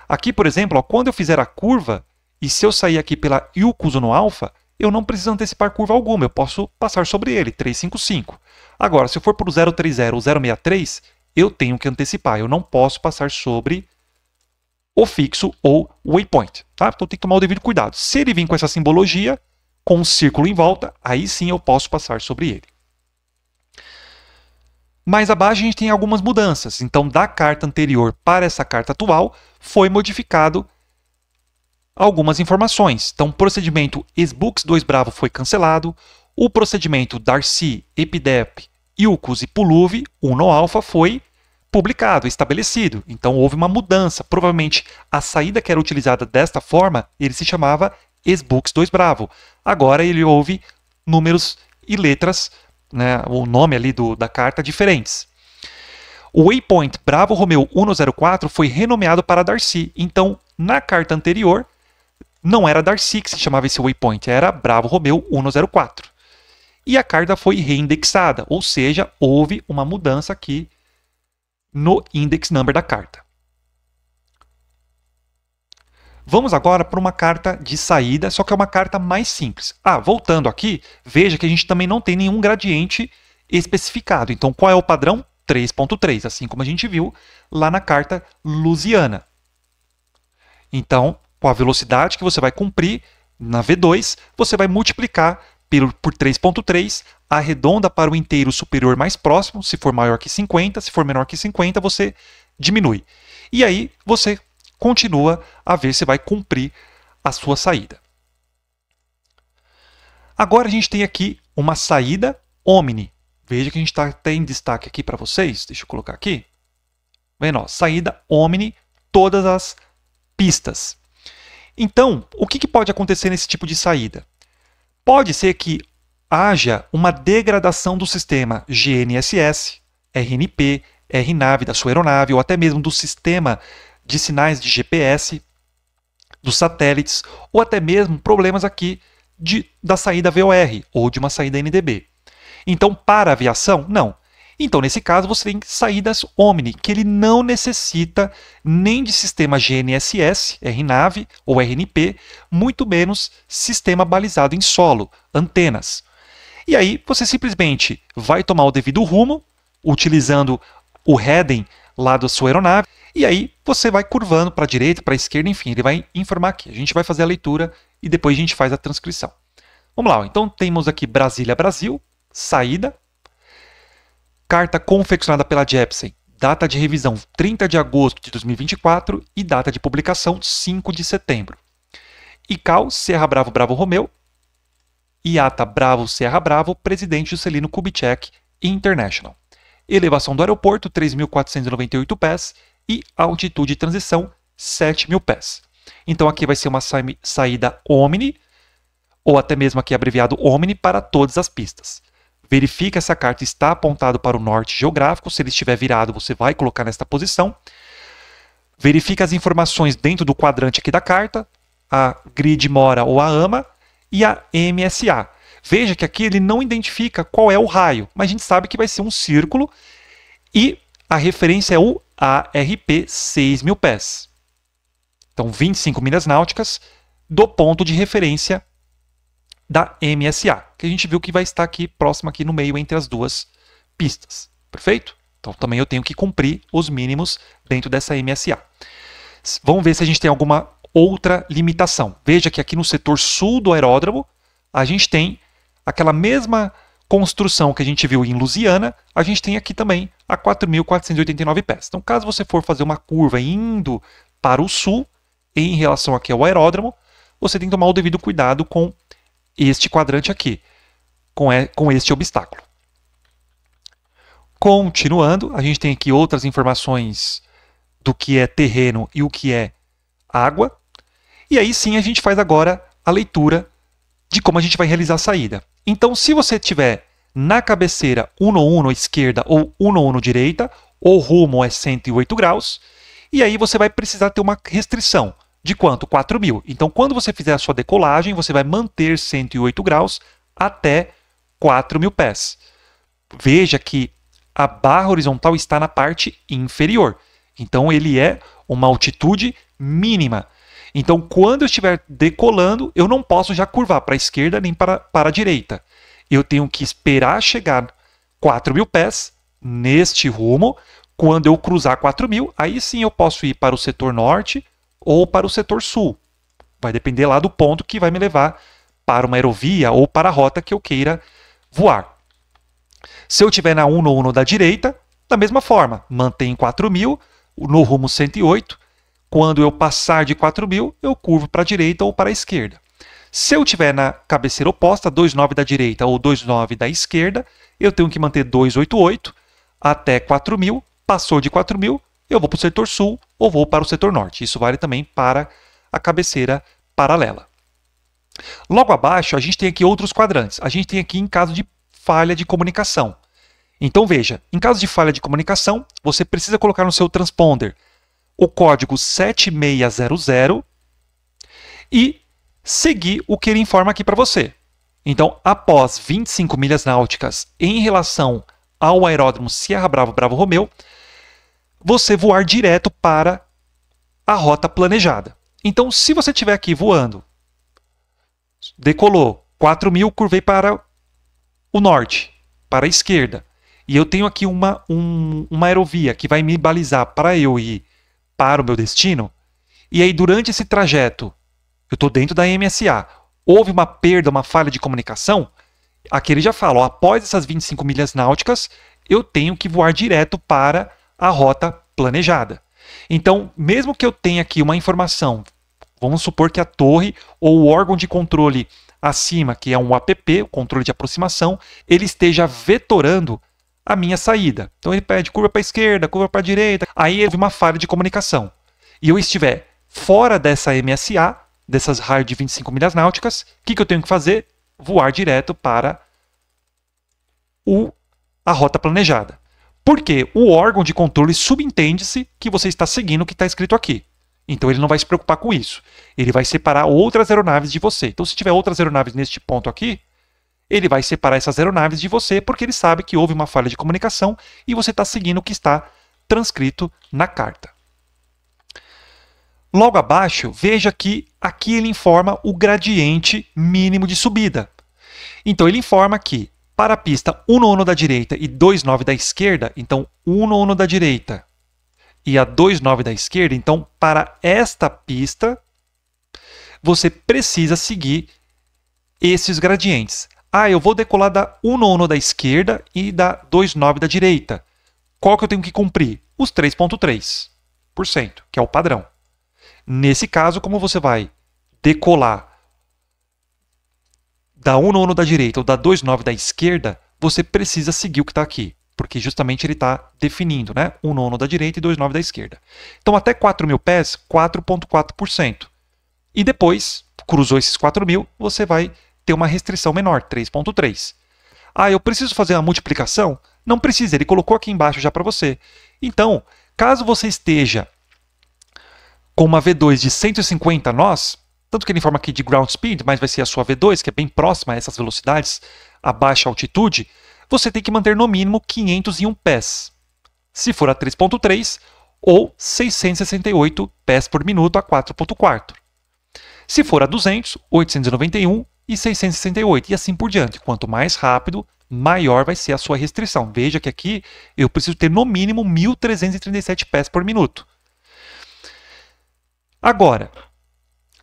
Aqui, por exemplo, ó, quando eu fizer a curva, e se eu sair aqui pela Yukuzuno Alpha, eu não preciso antecipar curva alguma, eu posso passar sobre ele, 355. Agora, se eu for para o 030 ou 063, eu tenho que antecipar, eu não posso passar sobre o fixo ou waypoint. Tá? Então tem que tomar o devido cuidado. Se ele vir com essa simbologia, com um círculo em volta, aí sim eu posso passar sobre ele. Mais abaixo a gente tem algumas mudanças. Então, da carta anterior para essa carta atual, foi modificado algumas informações. Então, o procedimento SBooks 2 Bravo foi cancelado. O procedimento Darcy, Epidep, Ilcus e Puluvi 1 no Alpha foi publicado, estabelecido. Então, houve uma mudança. Provavelmente, a saída que era utilizada desta forma, ele se chamava SBooks 2 Bravo. Agora, ele houve números e letras, né, o nome ali da carta diferentes. O waypoint Bravo Romeo 104 foi renomeado para Darcy. Então, na carta anterior, não era Darcy que se chamava esse waypoint, era Bravo Romeo 104. E a carta foi reindexada, ou seja, houve uma mudança aqui no index number da carta. Vamos agora para uma carta de saída, só que é uma carta mais simples. Voltando aqui, veja que a gente também não tem nenhum gradiente especificado. Então, qual é o padrão? 3.3, assim como a gente viu lá na carta Lusiana. Então, com a velocidade que você vai cumprir na V2, você vai multiplicar por 3.3, arredonda para o inteiro superior mais próximo, se for maior que 50, se for menor que 50, você diminui. E aí, você continua a ver se vai cumprir a sua saída. Agora a gente tem aqui uma saída Omni. Veja que a gente está até em destaque aqui para vocês. Deixa eu colocar aqui. Vendo? Ó, saída Omni, todas as pistas. Então, o que pode acontecer nesse tipo de saída? Pode ser que haja uma degradação do sistema GNSS, RNP, RNAV da sua aeronave, ou até mesmo do sistema de sinais de GPS, dos satélites, ou até mesmo problemas aqui da saída VOR, ou de uma saída NDB. Então, para a aviação, não. Então, nesse caso, você tem saídas Omni, que ele não necessita nem de sistema GNSS, RNAV ou RNP, muito menos sistema balizado em solo, antenas. E aí, você simplesmente vai tomar o devido rumo, utilizando o heading lá da sua aeronave, e aí você vai curvando para a direita, para a esquerda, enfim, ele vai informar aqui. A gente vai fazer a leitura e depois a gente faz a transcrição. Vamos lá, então temos aqui Brasília, Brasil, saída. Carta confeccionada pela Jeppesen, data de revisão 30 de agosto de 2024 e data de publicação 5 de setembro. ICAO, Serra Bravo, Bravo Romeo, IATA Bravo, Serra Bravo, presidente Juscelino Kubitschek International. Elevação do aeroporto, 3.498 pés e altitude de transição, 7.000 pés. Então aqui vai ser uma saída Omni, ou até mesmo aqui abreviado Omni, para todas as pistas. Verifique se a carta está apontada para o norte geográfico. Se ele estiver virado, você vai colocar nesta posição. Verifique as informações dentro do quadrante aqui da carta, a grid mora ou a AMA e a MSA. Veja que aqui ele não identifica qual é o raio, mas a gente sabe que vai ser um círculo e a referência é o ARP 6.000 pés. Então, 25 milhas náuticas do ponto de referência da MSA, que a gente viu que vai estar aqui próximo aqui no meio entre as duas pistas. Perfeito? Então também eu tenho que cumprir os mínimos dentro dessa MSA. Vamos ver se a gente tem alguma outra limitação. Veja que aqui no setor sul do aeródromo a gente tem aquela mesma construção que a gente viu em Lusiana, a gente tem aqui também a 4.489 pés. Então caso você for fazer uma curva indo para o sul, em relação aqui ao aeródromo, você tem que tomar o devido cuidado com este quadrante aqui, com este obstáculo. Continuando, a gente tem aqui outras informações do que é terreno e o que é água. E aí sim a gente faz agora a leitura de como a gente vai realizar a saída. Então, se você tiver na cabeceira 1 esquerda ou 1 direita, o rumo é 108 graus, e aí você vai precisar ter uma restrição. De quanto? 4.000. Então, quando você fizer a sua decolagem, você vai manter 108 graus até 4.000 pés. Veja que a barra horizontal está na parte inferior. Então, ele é uma altitude mínima. Então, quando eu estiver decolando, eu não posso já curvar para a esquerda nem para a direita. Eu tenho que esperar chegar 4.000 pés neste rumo. Quando eu cruzar 4.000, aí sim eu posso ir para o setor norte ou para o setor sul. Vai depender lá do ponto que vai me levar para uma aerovia ou para a rota que eu queira voar. Se eu estiver na 1 da direita, da mesma forma, mantém 4.000 no rumo 108. Quando eu passar de 4.000, eu curvo para a direita ou para a esquerda. Se eu estiver na cabeceira oposta, 2.9 da direita ou 2.9 da esquerda, eu tenho que manter 288 até 4.000. Passou de 4.000, eu vou para o setor sul ou vou para o setor norte. Isso vale também para a cabeceira paralela. Logo abaixo, a gente tem aqui outros quadrantes. A gente tem aqui em caso de falha de comunicação. Então veja, em caso de falha de comunicação, você precisa colocar no seu transponder o código 7600 e seguir o que ele informa aqui para você. Então, após 25 milhas náuticas em relação ao aeródromo Sierra Bravo Bravo Romeo, você voar direto para a rota planejada. Então, se você estiver aqui voando, decolou 4.000, curvei para o norte, para a esquerda, e eu tenho aqui uma aerovia que vai me balizar para eu ir para o meu destino, e aí durante esse trajeto, eu estou dentro da MSA, houve uma perda, uma falha de comunicação, aqui ele já fala, ó, após essas 25 milhas náuticas, eu tenho que voar direto para a rota planejada. Então, mesmo que eu tenha aqui uma informação, vamos supor que a torre ou o órgão de controle acima, que é um APP, o controle de aproximação, ele esteja vetorando a minha saída. Então ele pede curva para a esquerda, curva para a direita, aí houve uma falha de comunicação. E eu estiver fora dessa MSA, dessas raios de 25 milhas náuticas, o que eu tenho que fazer? Voar direto para a rota planejada. Porque o órgão de controle subentende-se que você está seguindo o que está escrito aqui. Então ele não vai se preocupar com isso. Ele vai separar outras aeronaves de você. Então se tiver outras aeronaves neste ponto aqui, ele vai separar essas aeronaves de você porque ele sabe que houve uma falha de comunicação e você está seguindo o que está transcrito na carta. Logo abaixo, veja que aqui ele informa o gradiente mínimo de subida. Então ele informa que para a pista 1 da direita e 2.9 da esquerda, então 1 da direita e a 2.9 da esquerda, então para esta pista você precisa seguir esses gradientes. Ah, eu vou decolar da 1 da esquerda e da 2.9 da direita. Qual que eu tenho que cumprir? Os 3,3%, que é o padrão. Nesse caso, como você vai decolar da 1 da direita ou da 2.9 da esquerda, você precisa seguir o que está aqui, porque justamente ele está definindo, né? 1 da direita e 2.9 da esquerda. Então, até 4.000 pés, 4,4%. E depois, cruzou esses 4.000, você vai ter uma restrição menor, 3,3%. Ah, eu preciso fazer uma multiplicação? Não precisa, ele colocou aqui embaixo já para você. Então, caso você esteja com uma V2 de 150 nós, tanto que ele informa aqui de ground speed, mas vai ser a sua V2, que é bem próxima a essas velocidades, a baixa altitude, você tem que manter no mínimo 501 pés. Se for a 3,3 ou 668 pés por minuto a 4,4. Se for a 200, 891 e 668 e assim por diante. Quanto mais rápido, maior vai ser a sua restrição. Veja que aqui eu preciso ter no mínimo 1.337 pés por minuto. Agora,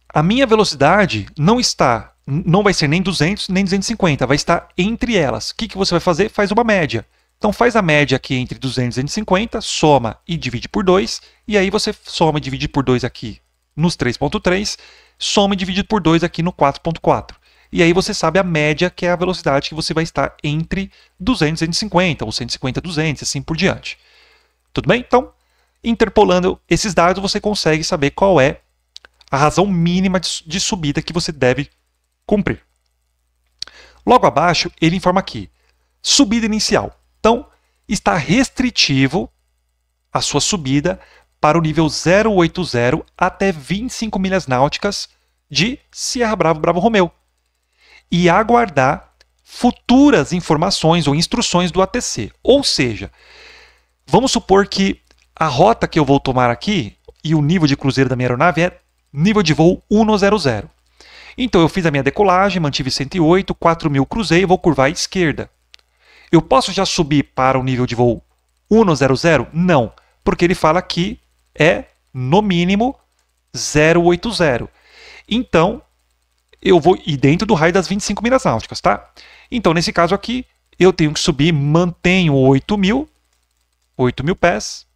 a minha velocidade não vai ser nem 200 nem 250, vai estar entre elas. O que você vai fazer? Faz uma média. Então faz a média aqui entre 200 e 250, soma e divide por 2, e aí você soma e divide por 2 aqui nos 3,3, soma e divide por 2 aqui no 4,4. e aí você sabe a média, que é a velocidade que você vai estar entre 200 e 150, ou 150 e 200, e assim por diante. Tudo bem? Então, interpolando esses dados, você consegue saber qual é a razão mínima de subida que você deve cumprir. Logo abaixo, ele informa aqui, subida inicial. Então, está restritivo a sua subida para o nível 080 até 25 milhas náuticas de Sierra Bravo Bravo Romeo e aguardar futuras informações ou instruções do ATC. Ou seja, vamos supor que a rota que eu vou tomar aqui e o nível de cruzeiro da minha aeronave é nível de voo 100. Então eu fiz a minha decolagem, mantive 108, 4.000 cruzei e vou curvar à esquerda. Eu posso já subir para o nível de voo 100? Não, porque ele fala que é, no mínimo, 080. Então, eu vou ir dentro do raio das 25 milhas náuticas, tá? Então, nesse caso aqui, eu tenho que subir, mantenho 8.000 pés,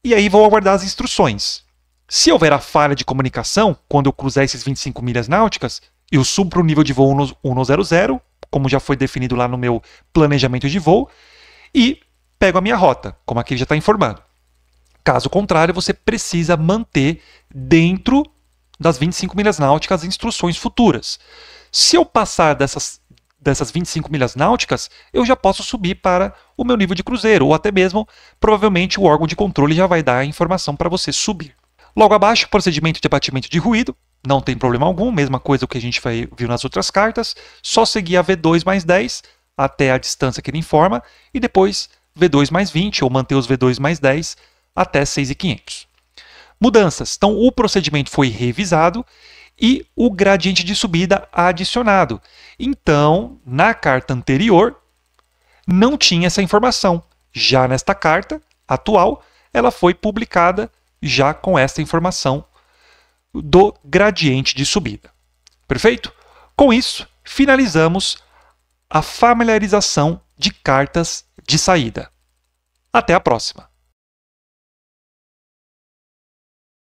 e aí vou aguardar as instruções. Se houver a falha de comunicação, quando eu cruzar esses 25 milhas náuticas, eu subo para o nível de voo 100, como já foi definido lá no meu planejamento de voo, e pego a minha rota, como aqui ele já está informando. Caso contrário, você precisa manter dentro das 25 milhas náuticas as instruções futuras. Se eu passar dessas 25 milhas náuticas, eu já posso subir para o meu nível de cruzeiro, ou até mesmo, provavelmente, o órgão de controle já vai dar a informação para você subir. Logo abaixo, procedimento de abatimento de ruído, não tem problema algum, mesma coisa que a gente viu nas outras cartas, só seguir a V2 mais 10 até a distância que ele informa, e depois V2 mais 20, ou manter os V2 mais 10 até 6.500. Mudanças. Então, o procedimento foi revisado e o gradiente de subida adicionado. Então, na carta anterior, não tinha essa informação. Já nesta carta atual, ela foi publicada já com essa informação do gradiente de subida. Perfeito? Com isso, finalizamos a familiarização de cartas de saída. Até a próxima!